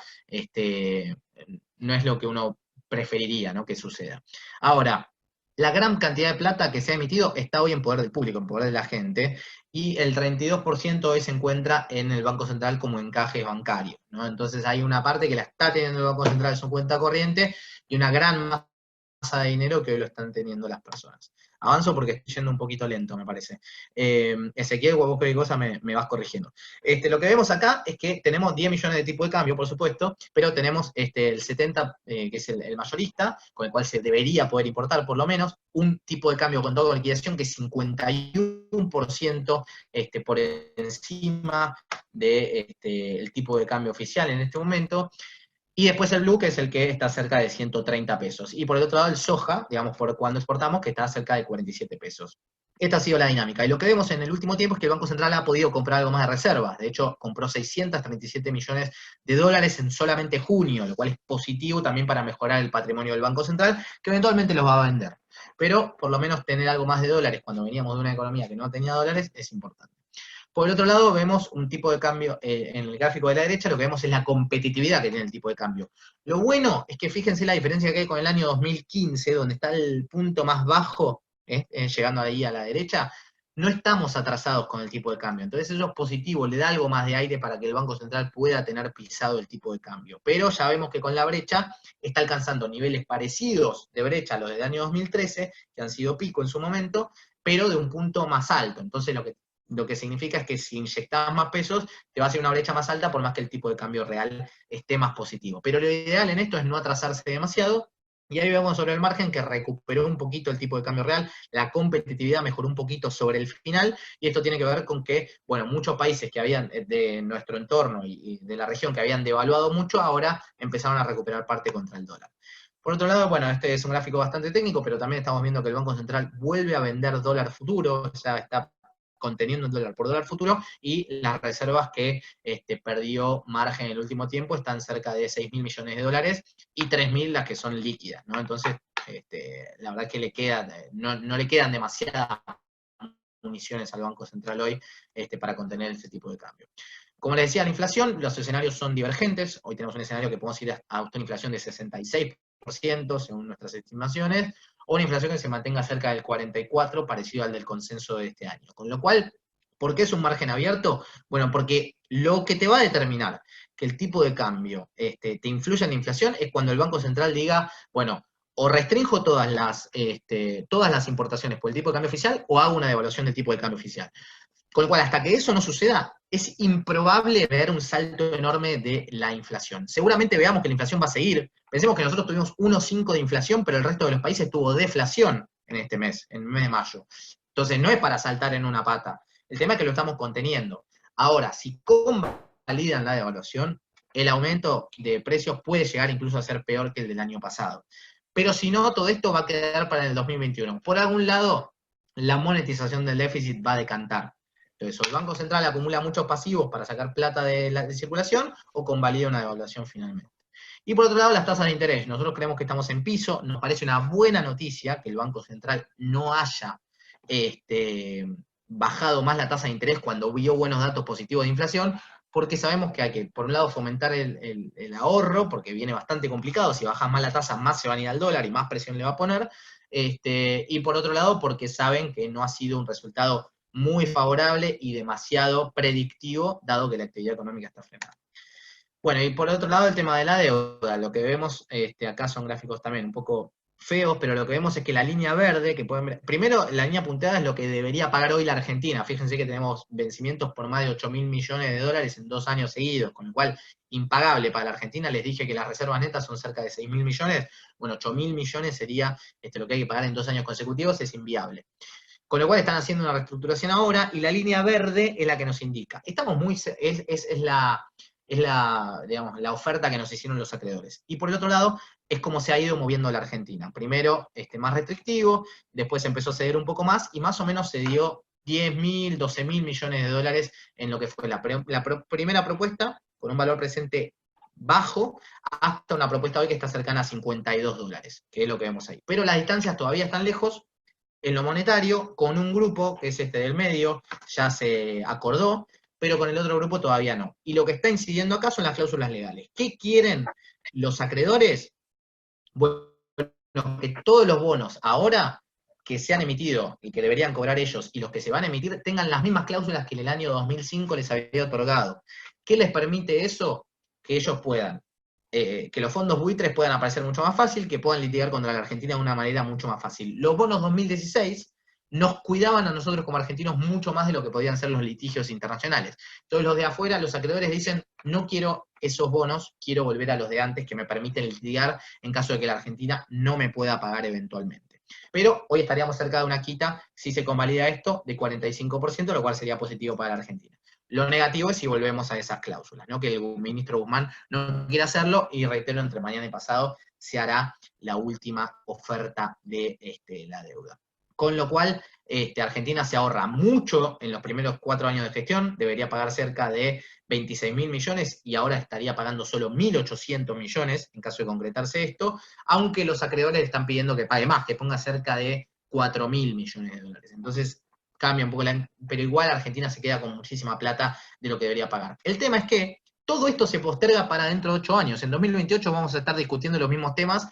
[SPEAKER 2] no es lo que uno preferiría, ¿no?, que suceda. Ahora, la gran cantidad de plata que se ha emitido está hoy en poder del público, en poder de la gente, y el 32% hoy se encuentra en el Banco Central como encaje bancario, ¿no? Entonces hay una parte que la está teniendo el Banco Central en su cuenta corriente y una gran masa de dinero que hoy lo están teniendo las personas. Avanzo porque estoy yendo un poquito lento, me parece. Ezequiel, vos cualquier cosa me vas corrigiendo. Lo que vemos acá es que tenemos 10 millones de tipo de cambio, por supuesto, pero tenemos el 70, que es el mayorista, con el cual se debería poder importar por lo menos, un tipo de cambio con toda liquidación que es 51% por encima del tipo de cambio oficial en este momento. Y después el blue, que es el que está cerca de 130 pesos. Y por el otro lado el soja, digamos, por cuando exportamos, que está cerca de 47 pesos. Esta ha sido la dinámica. Y lo que vemos en el último tiempo es que el Banco Central ha podido comprar algo más de reservas. De hecho, compró 637 millones de dólares en solamente junio, lo cual es positivo también para mejorar el patrimonio del Banco Central, que eventualmente los va a vender. Pero por lo menos tener algo más de dólares cuando veníamos de una economía que no tenía dólares es importante. Por el otro lado, vemos un tipo de cambio, en el gráfico de la derecha, lo que vemos es la competitividad que tiene el tipo de cambio. Lo bueno es que fíjense la diferencia que hay con el año 2015, donde está el punto más bajo, llegando ahí a la derecha, no estamos atrasados con el tipo de cambio. Entonces eso es positivo, le da algo más de aire para que el Banco Central pueda tener pisado el tipo de cambio. Pero ya vemos que con la brecha está alcanzando niveles parecidos de brecha a los del año 2013, que han sido pico en su momento, pero de un punto más alto. Entonces lo que significa es que si inyectas más pesos, te va a hacer una brecha más alta por más que el tipo de cambio real esté más positivo. Pero lo ideal en esto es no atrasarse demasiado, y ahí vemos sobre el margen que recuperó un poquito el tipo de cambio real, la competitividad mejoró un poquito sobre el final, y esto tiene que ver con que, bueno, muchos países que habían, de nuestro entorno y de la región, que habían devaluado mucho, ahora empezaron a recuperar parte contra el dólar. Por otro lado, bueno, este es un gráfico bastante técnico, pero también estamos viendo que el Banco Central vuelve a vender dólar futuro, o sea, está conteniendo el dólar por dólar futuro, y las reservas que perdió margen en el último tiempo están cerca de 6.000 millones de dólares, y 3.000 las que son líquidas, ¿no? Entonces, la verdad que no le quedan demasiadas municiones al Banco Central hoy para contener ese tipo de cambio. Como les decía, la inflación, los escenarios son divergentes. Hoy tenemos un escenario que podemos ir a una inflación de 66%, según nuestras estimaciones, o una inflación que se mantenga cerca del 44%, parecido al del consenso de este año. Con lo cual, ¿por qué es un margen abierto? Bueno, porque lo que te va a determinar que el tipo de cambio te influya en la inflación es cuando el Banco Central diga, bueno, o restringo todas las importaciones por el tipo de cambio oficial, o hago una devaluación del tipo de cambio oficial. Con lo cual, hasta que eso no suceda, es improbable ver un salto enorme de la inflación. Seguramente veamos que la inflación va a seguir. Pensemos que nosotros tuvimos 1,5 de inflación, pero el resto de los países tuvo deflación en este mes, en el mes de mayo. Entonces, no es para saltar en una pata. El tema es que lo estamos conteniendo. Ahora, si convalidan la devaluación, el aumento de precios puede llegar incluso a ser peor que el del año pasado. Pero si no, todo esto va a quedar para el 2021. Por algún lado, la monetización del déficit va a decantar. Entonces, o el Banco Central acumula muchos pasivos para sacar plata de circulación, o convalida una devaluación finalmente. Y por otro lado, las tasas de interés. Nosotros creemos que estamos en piso. Nos parece una buena noticia que el Banco Central no haya bajado más la tasa de interés cuando vio buenos datos positivos de inflación, porque sabemos que hay que, por un lado, fomentar el ahorro, porque viene bastante complicado. Si bajas más la tasa, más se van a ir al dólar y más presión le va a poner. Y por otro lado, porque saben que no ha sido un resultado muy favorable y demasiado predictivo, dado que la actividad económica está frenada. Bueno, y por otro lado, el tema de la deuda. Lo que vemos acá son gráficos también un poco feos, pero lo que vemos es que la línea verde, que pueden ver, primero, la línea punteada es lo que debería pagar hoy la Argentina. Fíjense que tenemos vencimientos por más de 8.000 millones de dólares en 2 años seguidos, con lo cual, impagable para la Argentina. Les dije que las reservas netas son cerca de 6.000 millones. Bueno, 8.000 millones sería lo que hay que pagar en 2 años consecutivos, es inviable. Con lo cual están haciendo una reestructuración ahora, y la línea verde es la que nos indica. Estamos digamos, la oferta que nos hicieron los acreedores. Y por el otro lado, es como se ha ido moviendo la Argentina. Primero, más restrictivo, después empezó a ceder un poco más, y más o menos se dio 10.000, 12.000 millones de dólares en lo que fue la primera propuesta, con un valor presente bajo, hasta una propuesta hoy que está cercana a 52 dólares, que es lo que vemos ahí. Pero las distancias todavía están lejos. En lo monetario, con un grupo, que es del medio, ya se acordó, pero con el otro grupo todavía no. Y lo que está incidiendo acá son las cláusulas legales. ¿Qué quieren los acreedores? Bueno, que todos los bonos ahora que se han emitido y que deberían cobrar ellos y los que se van a emitir tengan las mismas cláusulas que en el año 2005 les había otorgado. ¿Qué les permite eso? Que ellos puedan, que los fondos buitres puedan aparecer mucho más fácil, que puedan litigar contra la Argentina de una manera mucho más fácil. Los bonos 2016 nos cuidaban a nosotros como argentinos mucho más de lo que podían ser los litigios internacionales. Entonces los de afuera, los acreedores dicen, no quiero esos bonos, quiero volver a los de antes que me permiten litigar en caso de que la Argentina no me pueda pagar eventualmente. Pero hoy estaríamos cerca de una quita, si se convalida esto, de 45%, lo cual sería positivo para la Argentina. Lo negativo es si volvemos a esas cláusulas, ¿no? Que el ministro Guzmán no quiere hacerlo, y reitero, entre mañana y pasado se hará la última oferta de la deuda. Con lo cual, Argentina se ahorra mucho en los primeros 4 años de gestión, debería pagar cerca de 26.000 millones y ahora estaría pagando solo 1.800 millones en caso de concretarse esto, aunque los acreedores están pidiendo que pague más, que ponga cerca de 4.000 millones de dólares. Entonces, cambia un poco, pero igual Argentina se queda con muchísima plata de lo que debería pagar. El tema es que todo esto se posterga para dentro de 8 años. En 2028 vamos a estar discutiendo los mismos temas,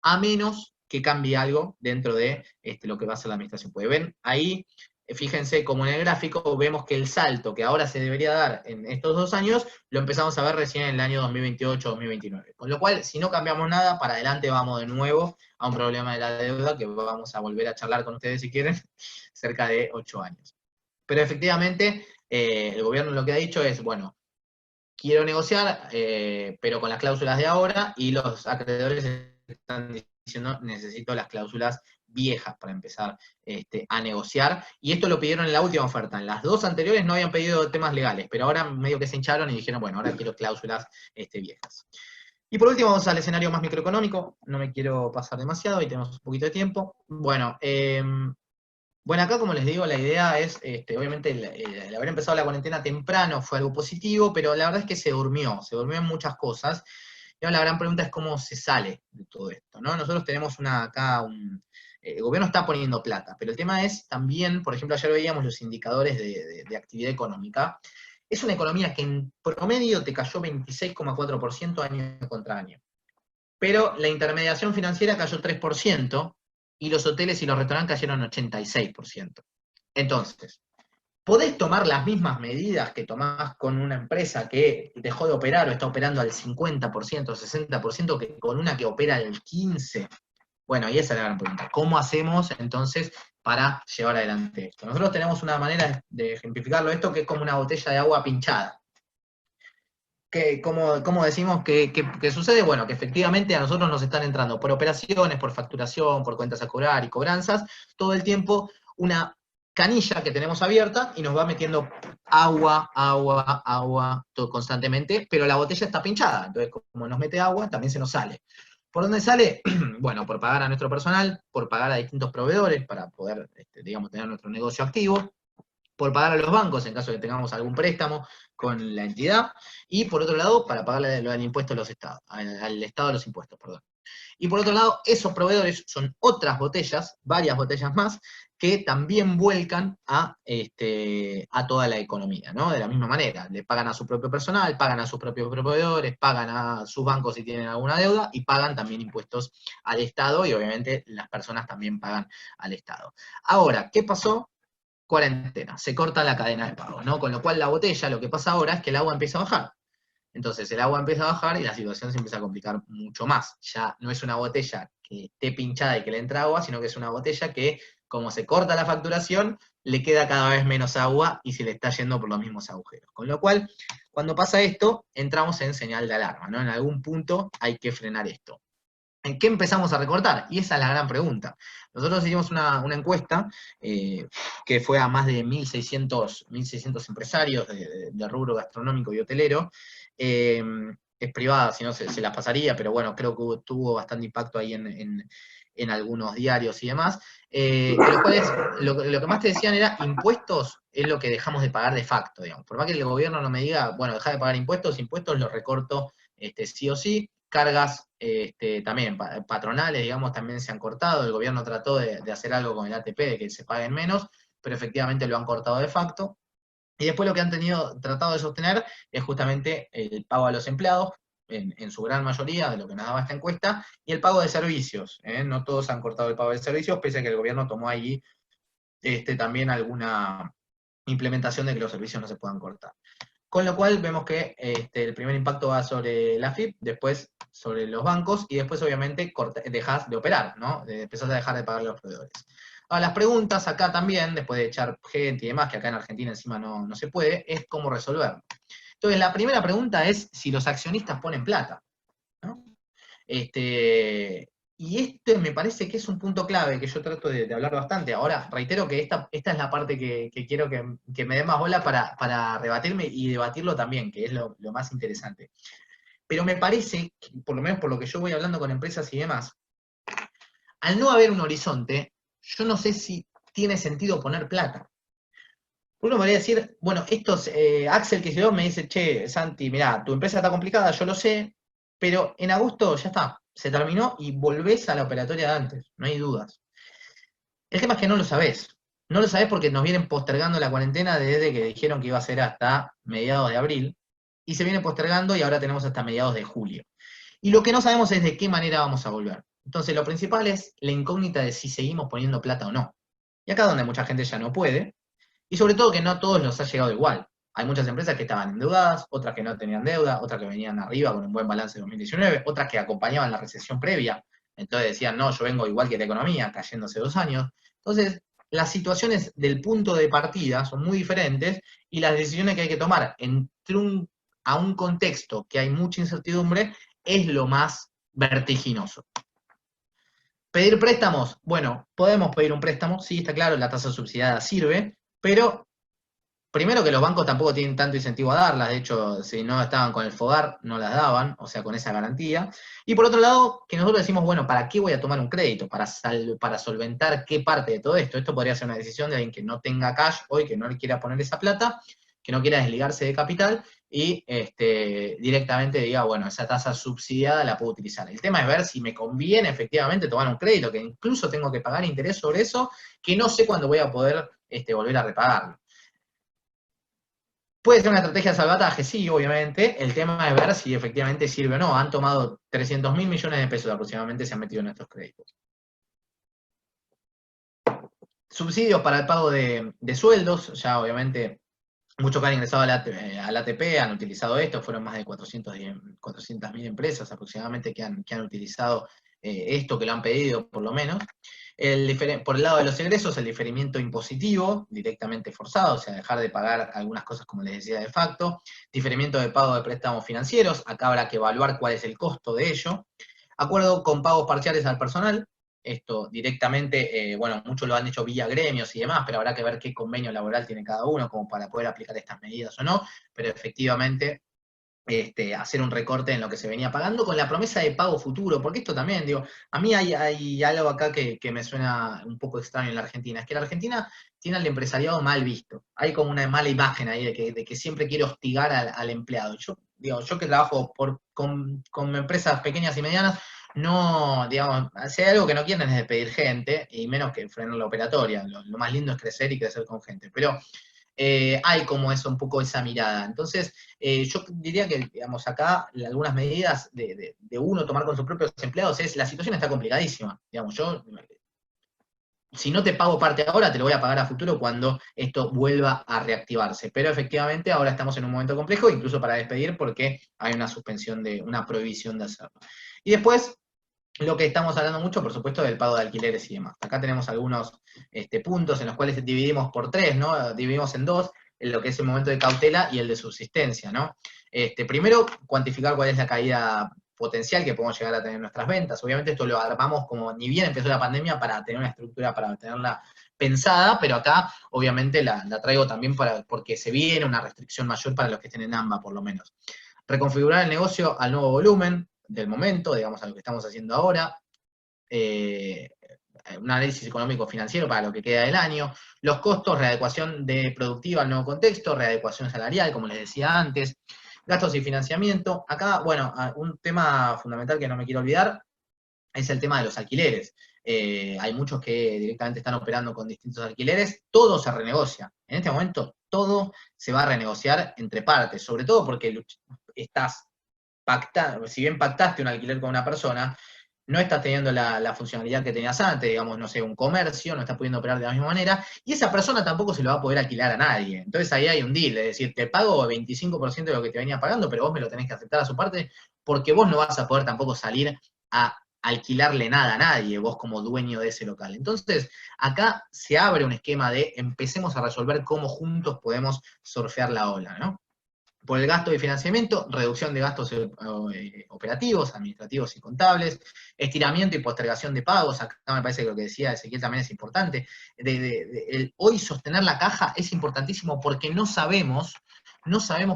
[SPEAKER 2] a menos que cambie algo dentro de lo que va a ser la administración. Pues ven, ahí, fíjense como en el gráfico, vemos que el salto que ahora se debería dar en estos 2 años, lo empezamos a ver recién en el año 2028-2029. Con lo cual, si no cambiamos nada, para adelante vamos de nuevo a un problema de la deuda que vamos a volver a charlar con ustedes si quieren, cerca de 8 años. Pero efectivamente, el gobierno lo que ha dicho es, bueno, quiero negociar, pero con las cláusulas de ahora, y los acreedores están diciendo, necesito las cláusulas viejas para empezar a negociar, y esto lo pidieron en la última oferta. En las 2 anteriores no habían pedido temas legales, pero ahora medio que se hincharon y dijeron, bueno, ahora quiero cláusulas viejas. Y por último vamos al escenario más microeconómico, no me quiero pasar demasiado y tenemos un poquito de tiempo. Bueno, acá como les digo, la idea es, obviamente el haber empezado la cuarentena temprano fue algo positivo, pero la verdad es que se durmió en muchas cosas. Y ahora la gran pregunta es cómo se sale de todo esto, ¿no? Nosotros tenemos el gobierno está poniendo plata, pero el tema es también, por ejemplo, ayer veíamos los indicadores de actividad económica. Es una economía que en promedio te cayó 26,4% año contra año. Pero la intermediación financiera cayó 3%, y los hoteles y los restaurantes cayeron 86%. Entonces, podés tomar las mismas medidas que tomás con una empresa que dejó de operar o está operando al 50%, 60%, que con una que opera al 15%. Bueno, y esa es la gran pregunta. ¿Cómo hacemos entonces para llevar adelante esto? Nosotros tenemos una manera de ejemplificarlo esto que es como una botella de agua pinchada. ¿Cómo decimos que sucede? Bueno, que efectivamente a nosotros nos están entrando por operaciones, por facturación, por cuentas a cobrar y cobranzas, todo el tiempo una canilla que tenemos abierta y nos va metiendo agua, todo constantemente, pero la botella está pinchada, entonces como nos mete agua, también se nos sale. ¿Por dónde sale? Bueno, por pagar a nuestro personal, por pagar a distintos proveedores para poder, tener nuestro negocio activo, por pagar a los bancos en caso de que tengamos algún préstamo con la entidad, y por otro lado, para pagarle el impuesto a los estados, al Estado de los impuestos, perdón. Y por otro lado, esos proveedores son otras botellas, varias botellas más, que también vuelcan a toda la economía, ¿no? De la misma manera, le pagan a su propio personal, pagan a sus propios proveedores, pagan a sus bancos si tienen alguna deuda, y pagan también impuestos al Estado, y obviamente las personas también pagan al Estado. Ahora, ¿qué pasó? Cuarentena, se corta la cadena de pago, ¿no? Con lo cual la botella, lo que pasa ahora es que el agua empieza a bajar. Entonces el agua empieza a bajar y la situación se empieza a complicar mucho más. Ya no es una botella que esté pinchada y que le entra agua, sino que es una botella que, como se corta la facturación, le queda cada vez menos agua y se le está yendo por los mismos agujeros. Con lo cual, cuando pasa esto, entramos en señal de alarma, ¿no? En algún punto hay que frenar esto. ¿En qué empezamos a recortar? Y esa es la gran pregunta. Nosotros hicimos una encuesta que fue a más de 1.600 empresarios de rubro gastronómico y hotelero. Es privada, si no se las pasaría, pero bueno, creo que tuvo bastante impacto ahí en algunos diarios y demás. Los cuales, lo que más te decían era, impuestos es lo que dejamos de pagar de facto, digamos. Por más que el gobierno no me diga, bueno, deja de pagar impuestos los recorto sí o sí. Cargas también patronales, digamos, también se han cortado. El gobierno trató de hacer algo con el ATP, de que se paguen menos, pero efectivamente lo han cortado de facto. Y después lo que han tratado de sostener es justamente el pago a los empleados, en su gran mayoría, de lo que nos daba esta encuesta, y el pago de servicios. No todos han cortado el pago de servicios, pese a que el gobierno tomó ahí también alguna implementación de que los servicios no se puedan cortar. Con lo cual vemos que el primer impacto va sobre la FIP, después sobre los bancos, y después obviamente dejas de operar, ¿no? Empezás a dejar de pagar a los proveedores. Ahora, las preguntas acá también, después de echar gente y demás, que acá en Argentina encima no se puede, es cómo resolverlo. Entonces, la primera pregunta es si los accionistas ponen plata, ¿no? Y este me parece que es un punto clave que yo trato de hablar bastante. Ahora, reitero que esta es la parte que quiero que me dé más bola para rebatirme y debatirlo también, que es lo más interesante. Pero me parece, que, por lo menos por lo que yo voy hablando con empresas y demás, al no haber un horizonte, yo no sé si tiene sentido poner plata. Uno podría decir, bueno, Axel que llegó me dice, che, Santi, mirá, tu empresa está complicada, yo lo sé, pero en agosto ya está, se terminó y volvés a la operatoria de antes, no hay dudas. El tema es que no lo sabés. No lo sabés porque nos vienen postergando la cuarentena desde que dijeron que iba a ser hasta mediados de abril, y se viene postergando y ahora tenemos hasta mediados de julio. Y lo que no sabemos es de qué manera vamos a volver. Entonces, lo principal es la incógnita de si seguimos poniendo plata o no. Y acá donde mucha gente ya no puede, y sobre todo que no a todos nos ha llegado igual. Hay muchas empresas que estaban endeudadas, otras que no tenían deuda, otras que venían arriba con un buen balance de 2019, otras que acompañaban la recesión previa. Entonces decían, no, yo vengo igual que la economía, cayéndose 2 años. Entonces, las situaciones del punto de partida son muy diferentes y las decisiones que hay que tomar a un contexto que hay mucha incertidumbre es lo más vertiginoso. Pedir préstamos, bueno, podemos pedir un préstamo, sí, está claro, la tasa subsidiada sirve, pero primero que los bancos tampoco tienen tanto incentivo a darlas, de hecho, si no estaban con el FOGAR, no las daban, o sea, con esa garantía. Y por otro lado, que nosotros decimos, bueno, ¿para qué voy a tomar un crédito? Para solventar qué parte de todo esto. Esto podría ser una decisión de alguien que no tenga cash hoy, que no le quiera poner esa plata, que no quiera desligarse de capital y directamente diga, bueno, esa tasa subsidiada la puedo utilizar. El tema es ver si me conviene efectivamente tomar un crédito, que incluso tengo que pagar interés sobre eso, que no sé cuándo voy a poder volver a repagarlo. Puede ser una estrategia de salvataje, sí, obviamente. El tema es ver si efectivamente sirve o no. Han tomado 300.000 millones de pesos aproximadamente, se han metido en estos créditos. Subsidios para el pago de sueldos, ya obviamente muchos que han ingresado al ATP han utilizado esto, fueron más de 400.000 empresas aproximadamente que han utilizado esto, que lo han pedido por lo menos. Por el lado de los egresos, el diferimiento impositivo, directamente forzado, o sea, dejar de pagar algunas cosas, como les decía, de facto. Diferimiento de pago de préstamos financieros, acá habrá que evaluar cuál es el costo de ello. Acuerdo con pagos parciales al personal, esto directamente, bueno, muchos lo han hecho vía gremios y demás, pero habrá que ver qué convenio laboral tiene cada uno como para poder aplicar estas medidas o no, pero efectivamente hacer un recorte en lo que se venía pagando con la promesa de pago futuro, porque esto también, digo, a mí hay algo acá que me suena un poco extraño en la Argentina, es que la Argentina tiene al empresariado mal visto, hay como una mala imagen ahí de que siempre quiere hostigar al empleado. Yo que trabajo con empresas pequeñas y medianas, no, digamos, si hay algo que no quieren es despedir gente, y menos que frenar la operatoria, lo más lindo es crecer y crecer con gente, pero hay como eso, un poco esa mirada. Entonces, yo diría que, digamos, acá algunas medidas de uno tomar con sus propios empleados es, la situación está complicadísima. Digamos, si no te pago parte ahora, te lo voy a pagar a futuro cuando esto vuelva a reactivarse. Pero efectivamente ahora estamos en un momento complejo, incluso para despedir, porque hay una suspensión una prohibición de hacerlo. Y después, lo que estamos hablando mucho, por supuesto, del pago de alquileres y demás. Acá tenemos algunos puntos en los cuales dividimos por tres, ¿no? Dividimos en dos, en lo que es el momento de cautela y el de subsistencia, ¿no? Primero, cuantificar cuál es la caída potencial que podemos llegar a tener en nuestras ventas. Obviamente esto lo armamos como ni bien empezó la pandemia para tener una estructura, para tenerla pensada, pero acá obviamente la traigo también porque se viene una restricción mayor para los que estén en AMBA, por lo menos. Reconfigurar el negocio al nuevo volumen del momento, digamos, a lo que estamos haciendo ahora, un análisis económico financiero para lo que queda del año, los costos, readecuación de productiva al nuevo contexto, readecuación salarial, como les decía antes, gastos y financiamiento. Acá, bueno, un tema fundamental que no me quiero olvidar es el tema de los alquileres. Hay muchos que directamente están operando con distintos alquileres, todo se renegocia. En este momento todo se va a renegociar entre partes, sobre todo porque estás si bien pactaste un alquiler con una persona, no estás teniendo la funcionalidad que tenías antes, digamos, no sé, un comercio, no estás pudiendo operar de la misma manera, y esa persona tampoco se lo va a poder alquilar a nadie. Entonces ahí hay un deal, es decir, te pago 25% de lo que te venía pagando, pero vos me lo tenés que aceptar a su parte, porque vos no vas a poder tampoco salir a alquilarle nada a nadie, vos como dueño de ese local. Entonces, acá se abre un esquema de empecemos a resolver cómo juntos podemos surfear la ola, ¿no? Por el gasto de financiamiento, reducción de gastos operativos, administrativos y contables, estiramiento y postergación de pagos, acá me parece que lo que decía Ezequiel también es importante, hoy sostener la caja es importantísimo porque no sabemos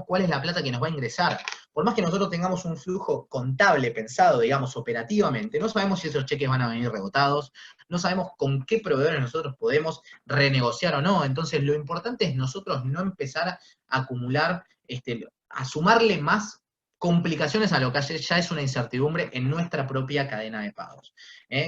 [SPEAKER 2] cuál es la plata que nos va a ingresar. Por más que nosotros tengamos un flujo contable pensado, digamos, operativamente, no sabemos si esos cheques van a venir rebotados, no sabemos con qué proveedores nosotros podemos renegociar o no, entonces lo importante es nosotros no empezar a acumular a sumarle más complicaciones a lo que ya es una incertidumbre en nuestra propia cadena de pagos.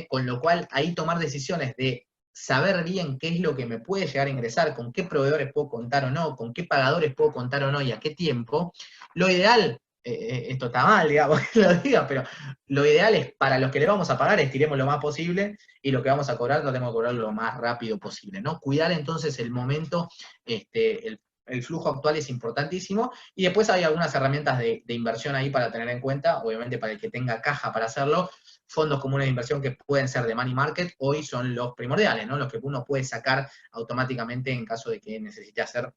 [SPEAKER 2] Con lo cual, ahí tomar decisiones de saber bien qué es lo que me puede llegar a ingresar, con qué proveedores puedo contar o no, con qué pagadores puedo contar o no y a qué tiempo, lo ideal, esto está mal, digamos, que lo diga, pero lo ideal es para los que le vamos a pagar, estiremos lo más posible y lo que vamos a cobrar, tratemos de cobrar lo más rápido posible, ¿no? Cuidar entonces el momento, el flujo actual es importantísimo, y después hay algunas herramientas de inversión ahí para tener en cuenta, obviamente para el que tenga caja para hacerlo, fondos comunes de inversión que pueden ser de money market, hoy son los primordiales, ¿no? Los que uno puede sacar automáticamente en caso de que necesite hacer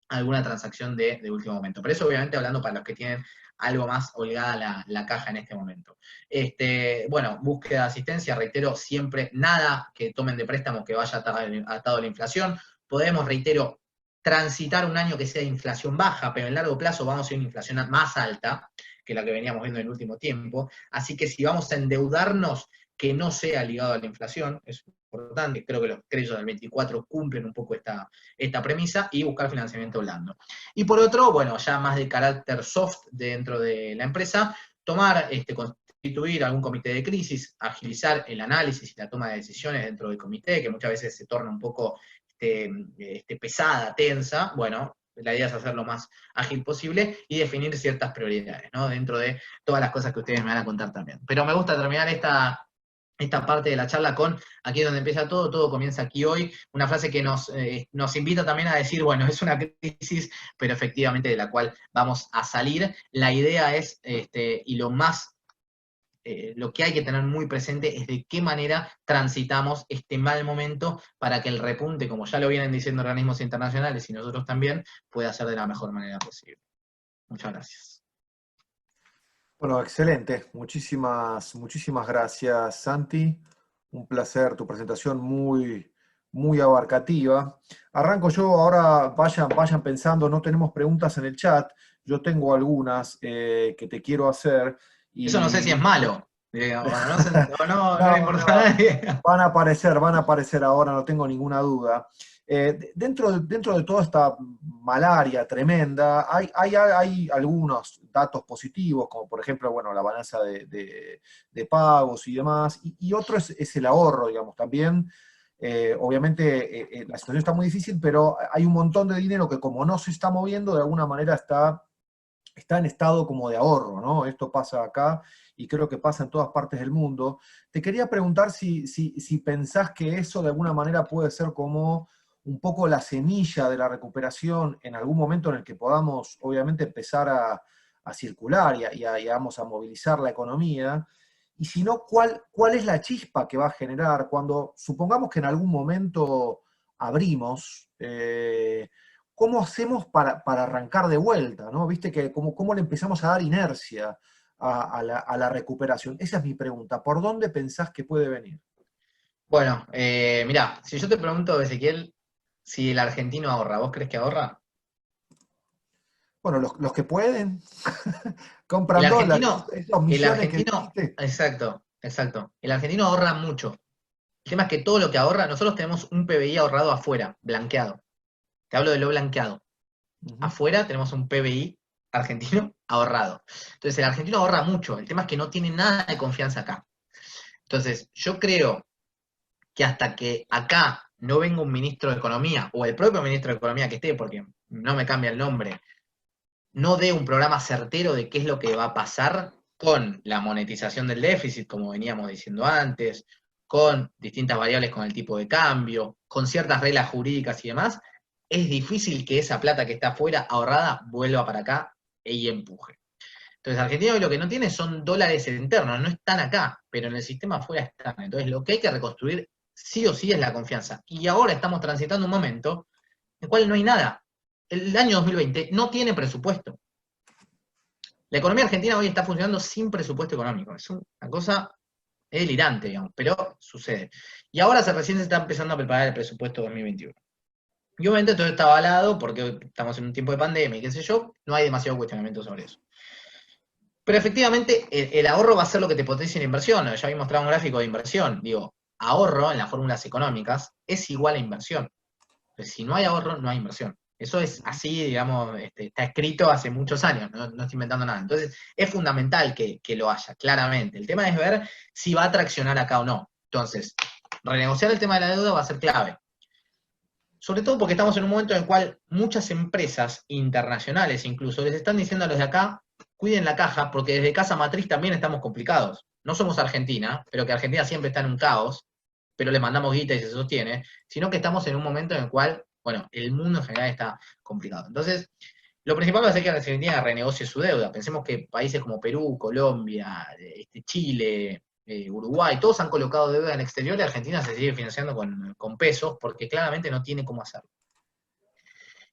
[SPEAKER 2] alguna transacción de último momento. Pero eso obviamente hablando para los que tienen algo más holgada la caja en este momento. Bueno, búsqueda de asistencia, reitero, siempre nada que tomen de préstamo que vaya atado a la inflación. Podemos, reitero, transitar un año que sea de inflación baja, pero en largo plazo vamos a ir a una inflación más alta que la que veníamos viendo en el último tiempo. Así que si vamos a endeudarnos, que no sea ligado a la inflación, es importante, creo que los créditos del 24 cumplen un poco esta premisa, y buscar financiamiento blando. Y por otro, bueno, ya más de carácter soft dentro de la empresa, constituir algún comité de crisis, agilizar el análisis y la toma de decisiones dentro del comité, que muchas veces se torna un poco pesada, tensa. Bueno, la idea es hacerlo lo más ágil posible y definir ciertas prioridades, ¿no? Dentro de todas las cosas que ustedes me van a contar también. Pero me gusta terminar esta parte de la charla con aquí es donde empieza todo, todo comienza aquí hoy, una frase que nos invita también a decir, bueno, es una crisis, pero efectivamente de la cual vamos a salir. La idea es, y lo que hay que tener muy presente es de qué manera transitamos este mal momento para que el repunte, como ya lo vienen diciendo organismos internacionales y nosotros también, pueda ser de la mejor manera posible. Muchas gracias.
[SPEAKER 1] Bueno, excelente. Muchísimas gracias, Santi. Un placer, tu presentación muy abarcativa. Arranco yo, ahora vayan pensando, no tenemos preguntas en el chat, yo tengo algunas que te quiero hacer.
[SPEAKER 2] Eso no sé si es
[SPEAKER 1] Y
[SPEAKER 2] malo. No le
[SPEAKER 1] no,
[SPEAKER 2] importa a nadie.
[SPEAKER 1] van a aparecer ahora, no tengo ninguna duda. Dentro de toda esta malaria tremenda, hay algunos datos positivos, como por ejemplo, bueno, la balanza de pagos y demás, y otro es el ahorro, digamos, también. Obviamente la situación está muy difícil, pero hay un montón de dinero que como no se está moviendo, de alguna manera está en estado como de ahorro, ¿no? Esto pasa acá y creo que pasa en todas partes del mundo. Te quería preguntar si pensás que eso de alguna manera puede ser como un poco la semilla de la recuperación en algún momento en el que podamos, obviamente, empezar a circular digamos, a movilizar la economía. Y si no, ¿cuál es la chispa que va a generar cuando, supongamos que en algún momento abrimos, ¿cómo hacemos para arrancar de vuelta? ¿No? ¿Viste que cómo le empezamos a dar inercia a la recuperación? Esa es mi pregunta. ¿Por dónde pensás que puede venir?
[SPEAKER 2] Bueno, mirá, si yo te pregunto, Ezequiel, si el argentino ahorra, ¿vos crees que ahorra?
[SPEAKER 1] Bueno, los que pueden
[SPEAKER 2] El
[SPEAKER 1] compran dólares,
[SPEAKER 2] argentino,
[SPEAKER 1] esos
[SPEAKER 2] el
[SPEAKER 1] millones que
[SPEAKER 2] argentino,
[SPEAKER 1] dijiste.
[SPEAKER 2] exacto, exacto. El argentino ahorra mucho. El tema es que todo lo que ahorra, nosotros tenemos un PBI ahorrado afuera, blanqueado. Te hablo de lo blanqueado.
[SPEAKER 1] Ujú.
[SPEAKER 2] Afuera tenemos un PBI argentino ahorrado. Entonces el argentino ahorra mucho. El tema es que no tiene nada de confianza acá. Entonces yo creo que hasta que acá no venga un ministro de Economía, o el propio ministro de Economía que esté, porque no me cambia el nombre, no dé un programa certero de qué es lo que va a pasar con la monetización del déficit, como veníamos diciendo antes, con distintas variables con el tipo de cambio, con ciertas reglas jurídicas y demás, es difícil que esa plata que está afuera ahorrada vuelva para acá y empuje. Entonces, Argentina hoy lo que no tiene son dólares internos, no están acá, pero en el sistema afuera están. Entonces, lo que hay que reconstruir sí o sí es la confianza. Y ahora estamos transitando un momento en el cual no hay nada. El año 2020 no tiene presupuesto. La economía argentina hoy está funcionando sin presupuesto económico. Es una cosa delirante, digamos, pero sucede. Y ahora recién se está empezando a preparar el presupuesto 2021. Y obviamente todo está avalado porque estamos en un tiempo de pandemia y qué sé yo, no hay demasiado cuestionamiento sobre eso. Pero efectivamente el ahorro va a ser lo que te potencia la inversión. Ya había mostrado un gráfico de inversión. Digo, ahorro en las fórmulas económicas es igual a inversión. Entonces, si no hay ahorro, no hay inversión. Eso es así, digamos, está escrito hace muchos años, no estoy inventando nada. Entonces, es fundamental que lo haya, claramente. El tema es ver si va a traccionar acá o no. Entonces, renegociar el tema de la deuda va a ser clave. Sobre todo porque estamos en un momento en el cual muchas empresas internacionales incluso les están diciendo a los de acá, cuiden la caja, porque desde casa matriz también estamos complicados. No somos Argentina, pero que Argentina siempre está en un caos, pero le mandamos guita y se sostiene, sino que estamos en un momento en el cual, bueno, el mundo en general está complicado. Entonces, lo principal va a ser que Argentina renegocie su deuda. Pensemos que países como Perú, Colombia, Chile, Uruguay, todos han colocado deuda en el exterior y Argentina se sigue financiando con pesos porque claramente no tiene cómo hacerlo.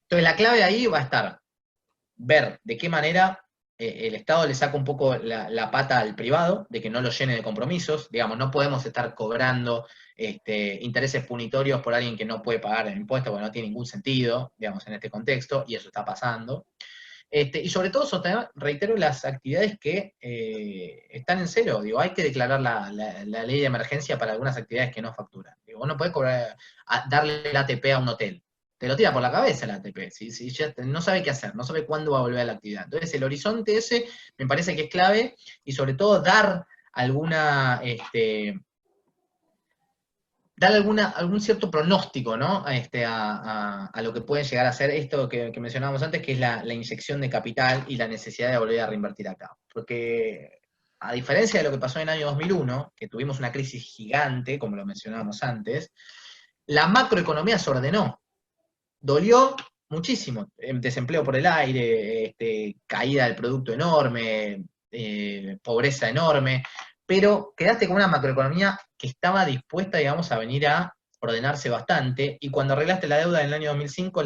[SPEAKER 2] Entonces la clave ahí va a estar ver de qué manera el Estado le saca un poco la pata al privado, de que no lo llene de compromisos. Digamos, no podemos estar cobrando intereses punitorios por alguien que no puede pagar el impuesto, porque no tiene ningún sentido, digamos, en este contexto, y eso está pasando. Y sobre todo, reitero, las actividades que están en cero. Digo, hay que declarar la ley de emergencia para algunas actividades que no facturan. Digo, vos no podés cobrar, darle el ATP a un hotel. Te lo tira por la cabeza el ATP. Si ya no sabe qué hacer, no sabe cuándo va a volver a la actividad. Entonces, el horizonte ese me parece que es clave y sobre todo dar alguna dar algún cierto pronóstico, ¿no? A lo que puede llegar a ser esto que mencionábamos antes, que es la inyección de capital y la necesidad de volver a reinvertir acá. Porque a diferencia de lo que pasó en el año 2001, que tuvimos una crisis gigante, como lo mencionábamos antes, la macroeconomía se ordenó. Dolió muchísimo. Desempleo por el aire, caída del producto enorme, pobreza enorme, pero quedaste con una macroeconomía que estaba dispuesta, digamos, a venir a ordenarse bastante, y cuando arreglaste la deuda en el año 2005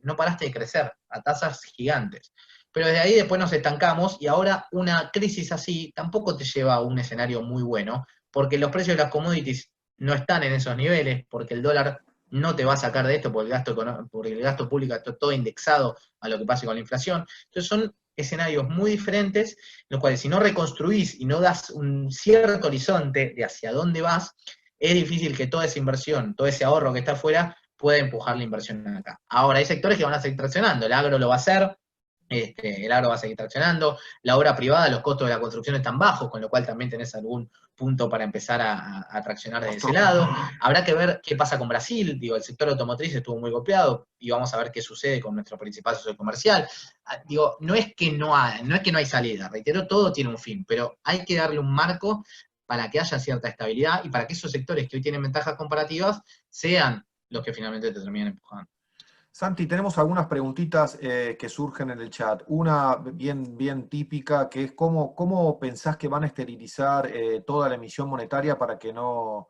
[SPEAKER 2] no paraste de crecer a tasas gigantes. Pero desde ahí después nos estancamos y ahora una crisis así tampoco te lleva a un escenario muy bueno, porque los precios de las commodities no están en esos niveles, porque el dólar no te va a sacar de esto, porque el gasto público está todo indexado a lo que pase con la inflación. Entonces son escenarios muy diferentes, en los cuales si no reconstruís y no das un cierto horizonte de hacia dónde vas, es difícil que toda esa inversión, todo ese ahorro que está afuera, pueda empujar la inversión acá. Ahora, hay sectores que van a seguir traccionando, el agro lo va a hacer, el agro va a seguir traccionando, la obra privada, los costos de la construcción están bajos, con lo cual también tenés algún punto para empezar a traccionar desde ese lado. Habrá que ver qué pasa con Brasil, digo, el sector automotriz estuvo muy golpeado, y vamos a ver qué sucede con nuestro principal socio comercial. Digo, no es que no hay salida, reitero, todo tiene un fin, pero hay que darle un marco para que haya cierta estabilidad y para que esos sectores que hoy tienen ventajas comparativas sean los que finalmente te terminen empujando.
[SPEAKER 1] Santi, tenemos algunas preguntitas que surgen en el chat. Una bien típica, que es cómo pensás que van a esterilizar toda la emisión monetaria para que no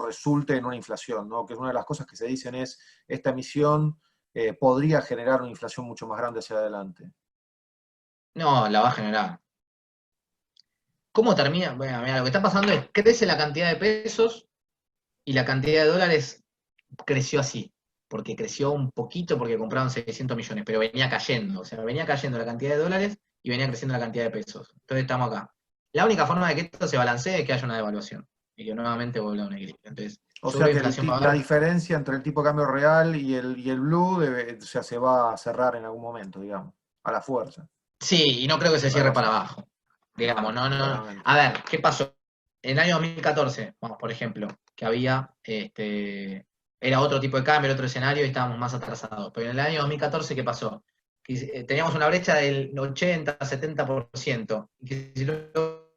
[SPEAKER 1] resulte en una inflación, ¿no? Que es una de las cosas que se dicen es, esta emisión podría generar una inflación mucho más grande hacia adelante.
[SPEAKER 2] No, la va a generar. ¿Cómo termina? Bueno, mira, lo que está pasando es, crece la cantidad de pesos y la cantidad de dólares creció así, porque creció un poquito porque compraron 600 millones, pero venía cayendo, o sea, venía cayendo la cantidad de dólares y venía creciendo la cantidad de pesos. Entonces estamos acá. La única forma de que esto se balancee es que haya una devaluación y que nuevamente vuelva a un equilibrio. Entonces,
[SPEAKER 1] O sea que la diferencia entre el tipo de cambio real y el blue o sea, se va a cerrar en algún momento, digamos, a la fuerza.
[SPEAKER 2] Sí, y no creo que se cierre para abajo. Digamos, no. A ver, ¿qué pasó? En el año 2014, vamos, por ejemplo, que había, era otro tipo de cambio, otro escenario y estábamos más atrasados. Pero en el año 2014, ¿qué pasó? teníamos una brecha del 80-70%, y que si luego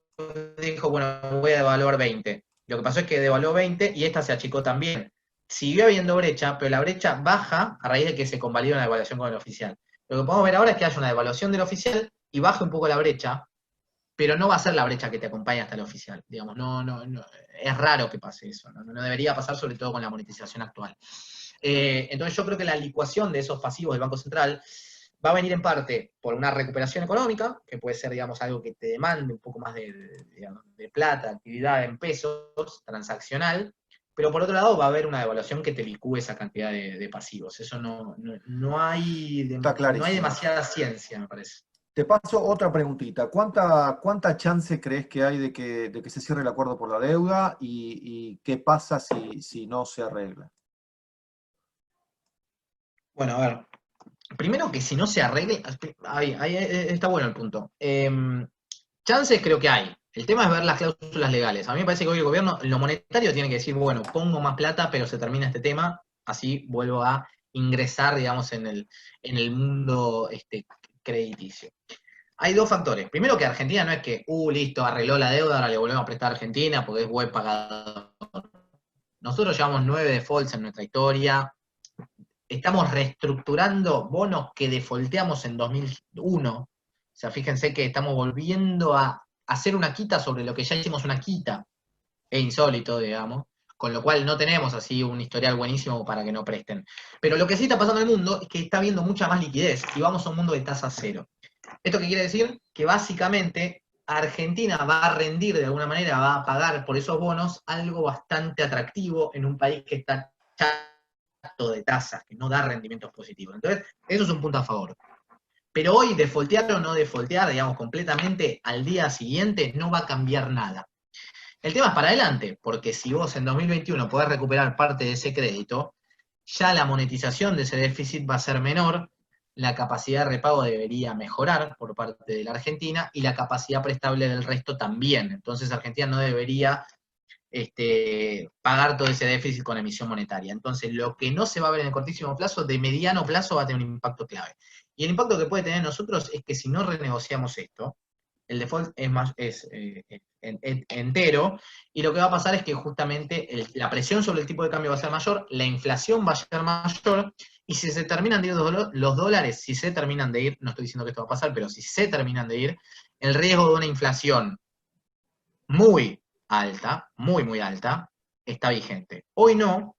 [SPEAKER 2] dijo, bueno, voy a devaluar 20. Lo que pasó es que devaluó 20 y esta se achicó también. Siguió habiendo brecha, pero la brecha baja a raíz de que se convalida una devaluación con el oficial. Lo que podemos ver ahora es que haya una devaluación del oficial y baje un poco la brecha, pero no va a ser la brecha que te acompaña hasta el oficial. Digamos, no, es raro que pase eso, no debería pasar, sobre todo con la monetización actual. Entonces yo creo que la licuación de esos pasivos del Banco Central va a venir en parte por una recuperación económica, que puede ser, digamos, algo que te demande un poco más de plata, actividad en pesos, transaccional, pero por otro lado va a haber una devaluación que te licúe esa cantidad de pasivos. Eso no hay
[SPEAKER 1] Está clarísimo.
[SPEAKER 2] demasiada ciencia, me parece.
[SPEAKER 1] Te paso otra preguntita. ¿Cuánta chance crees que hay de que se cierre el acuerdo por la deuda y qué pasa si no se arregla?
[SPEAKER 2] Bueno, a ver. Primero que si no se arregle, ahí está bueno el punto. Chances creo que hay. El tema es ver las cláusulas legales. A mí me parece que hoy el gobierno, en lo monetario, tiene que decir, bueno, pongo más plata, pero se termina este tema, así vuelvo a ingresar, digamos, en el mundo crediticio. Hay dos factores. Primero que Argentina no es que, listo, arregló la deuda, ahora le volvemos a prestar a Argentina porque es buen pagador. Nosotros llevamos 9 defaults en nuestra historia. Estamos reestructurando bonos que defaulteamos en 2001. O sea, fíjense que estamos volviendo a hacer una quita sobre lo que ya hicimos una quita. Es insólito, digamos. Con lo cual no tenemos así un historial buenísimo para que no presten. Pero lo que sí está pasando en el mundo es que está habiendo mucha más liquidez y vamos a un mundo de tasa cero. ¿Esto qué quiere decir? Que básicamente Argentina va a rendir de alguna manera, va a pagar por esos bonos algo bastante atractivo en un país que está de tasas, que no da rendimientos positivos. Entonces, eso es un punto a favor. Pero hoy, defaultear o no defaultear, digamos, completamente al día siguiente, no va a cambiar nada. El tema es para adelante, porque si vos en 2021 podés recuperar parte de ese crédito, ya la monetización de ese déficit va a ser menor, la capacidad de repago debería mejorar por parte de la Argentina y la capacidad prestable del resto también. Entonces Argentina no debería pagar todo ese déficit con emisión monetaria. Entonces, lo que no se va a ver en el cortísimo plazo, de mediano plazo va a tener un impacto clave. Y el impacto que puede tener nosotros es que si no renegociamos esto, el default es entero, y lo que va a pasar es que justamente la presión sobre el tipo de cambio va a ser mayor, la inflación va a ser mayor, y si se terminan de ir los dólares, si se terminan de ir, no estoy diciendo que esto va a pasar, pero si se terminan de ir, el riesgo de una inflación muy alta, muy alta, está vigente. Hoy no,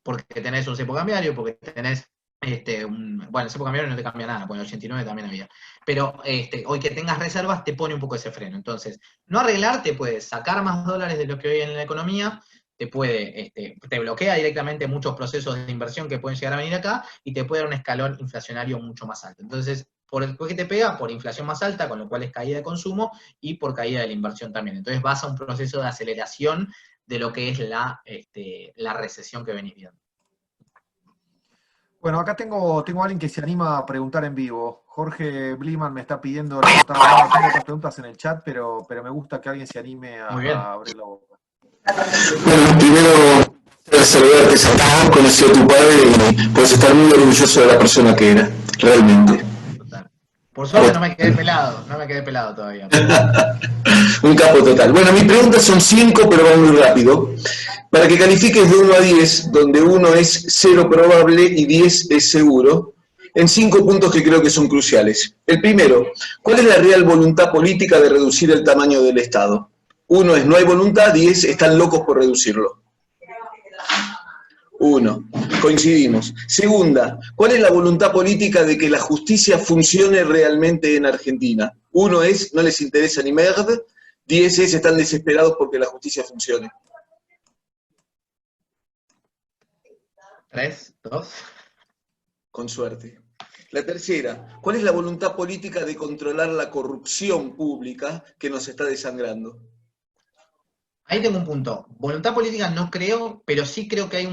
[SPEAKER 2] porque tenés un cepo cambiario, porque tenés bueno, el cepo cambiario no te cambia nada, porque en el 89 también había. Pero hoy que tengas reservas te pone un poco ese freno. Entonces, no arreglar te puede sacar más dólares de lo que hoy en la economía, te bloquea directamente muchos procesos de inversión que pueden llegar a venir acá y te puede dar un escalón inflacionario mucho más alto. Entonces, por el que te pega, por inflación más alta, con lo cual es caída de consumo y por caída de la inversión también. Entonces vas a un proceso de aceleración de lo que es la recesión que venís viendo.
[SPEAKER 1] Bueno, acá tengo a alguien que se anima a preguntar en vivo. Jorge Bliman me está pidiendo levantar la mano. Tengo otras preguntas en el chat, pero me gusta que alguien se anime a abrir la boca.
[SPEAKER 3] Bueno, primero saludarte, Satán, conocí a tu padre y puedes estar muy orgulloso de la persona que era, realmente.
[SPEAKER 2] Total. Por suerte no me quedé pelado todavía.
[SPEAKER 3] Un capo total. Bueno, mis preguntas son 5, pero van muy rápido. Para que califiques de 1 a 10, donde 1 es 0 probable y 10 es seguro, en 5 puntos que creo que son cruciales. El primero, ¿cuál es la real voluntad política de reducir el tamaño del Estado? 1 es no hay voluntad, 10 están locos por reducirlo. 1. Coincidimos. Segunda, ¿cuál es la voluntad política de que la justicia funcione realmente en Argentina? 1 es no les interesa ni merda, 10 es están desesperados porque la justicia funcione.
[SPEAKER 2] 3, 2.
[SPEAKER 3] Con suerte. La tercera, ¿cuál es la voluntad política de controlar la corrupción pública que nos está desangrando?
[SPEAKER 2] Ahí tengo un punto. Voluntad política no creo, pero sí creo que hay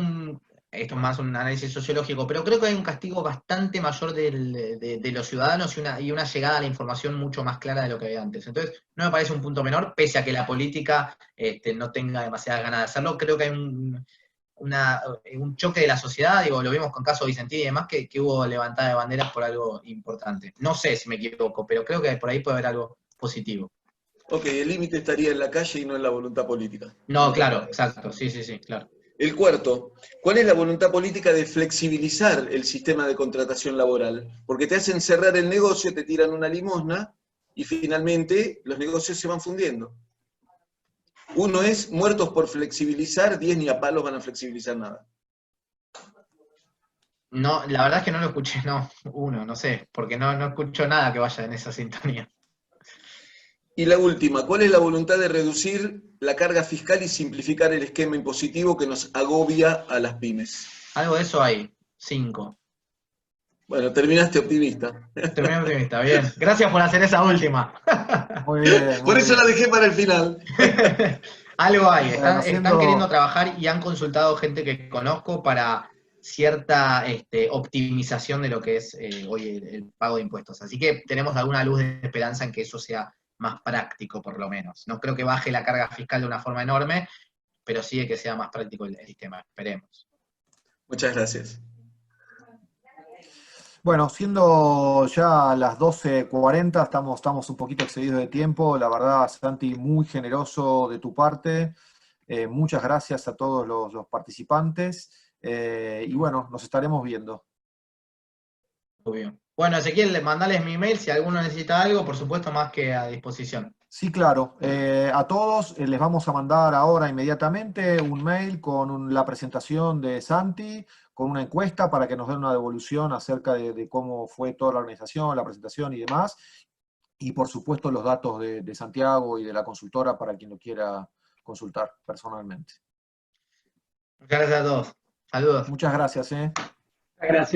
[SPEAKER 2] esto es más un análisis sociológico, pero creo que hay un castigo bastante mayor de los ciudadanos y una llegada a la información mucho más clara de lo que había antes. Entonces, no me parece un punto menor, pese a que la política no tenga demasiadas ganas de hacerlo. Creo que hay un choque de la sociedad, digo, lo vimos con caso Vicentini y demás, que hubo levantada de banderas por algo importante. No sé si me equivoco, pero creo que por ahí puede haber algo positivo.
[SPEAKER 3] Ok, el límite estaría en la calle y no en la voluntad política.
[SPEAKER 2] No, claro, exacto, sí, claro.
[SPEAKER 3] El cuarto, ¿cuál es la voluntad política de flexibilizar el sistema de contratación laboral? Porque te hacen cerrar el negocio, te tiran una limosna y finalmente los negocios se van fundiendo. Uno es muertos por flexibilizar, 10 ni a palos van a flexibilizar nada.
[SPEAKER 2] No, la verdad es que no lo escuché, no sé, porque no escucho nada que vaya en esa sintonía.
[SPEAKER 3] Y la última, ¿cuál es la voluntad de reducir la carga fiscal y simplificar el esquema impositivo que nos agobia a las pymes?
[SPEAKER 2] Algo de eso hay, 5.
[SPEAKER 3] Bueno, terminaste optimista.
[SPEAKER 2] Terminé optimista, bien. Gracias por hacer esa última.
[SPEAKER 1] Muy bien.
[SPEAKER 3] Por eso la dejé para el final.
[SPEAKER 2] Algo hay,
[SPEAKER 1] Bueno,
[SPEAKER 2] están queriendo trabajar y han consultado gente que conozco para cierta optimización de lo que es hoy el pago de impuestos. Así que tenemos alguna luz de esperanza en que eso sea más práctico, por lo menos. No creo que baje la carga fiscal de una forma enorme, pero sí de que sea más práctico el sistema, esperemos.
[SPEAKER 3] Muchas gracias.
[SPEAKER 1] Bueno, siendo ya las 12:40, estamos un poquito excedidos de tiempo. La verdad, Santi, muy generoso de tu parte. Muchas gracias a todos los participantes. Y bueno, nos estaremos viendo.
[SPEAKER 2] Obvio. Bueno, Ezequiel, mandales mi email si alguno necesita algo, por supuesto, más que a disposición.
[SPEAKER 1] Sí, claro. A todos les vamos a mandar ahora inmediatamente un mail con la presentación de Santi, con una encuesta para que nos den una devolución acerca de cómo fue toda la organización, la presentación y demás. Y por supuesto los datos de Santiago y de la consultora para quien lo quiera consultar personalmente.
[SPEAKER 2] Muchas gracias a todos. Saludos.
[SPEAKER 1] Muchas gracias.
[SPEAKER 4] Gracias.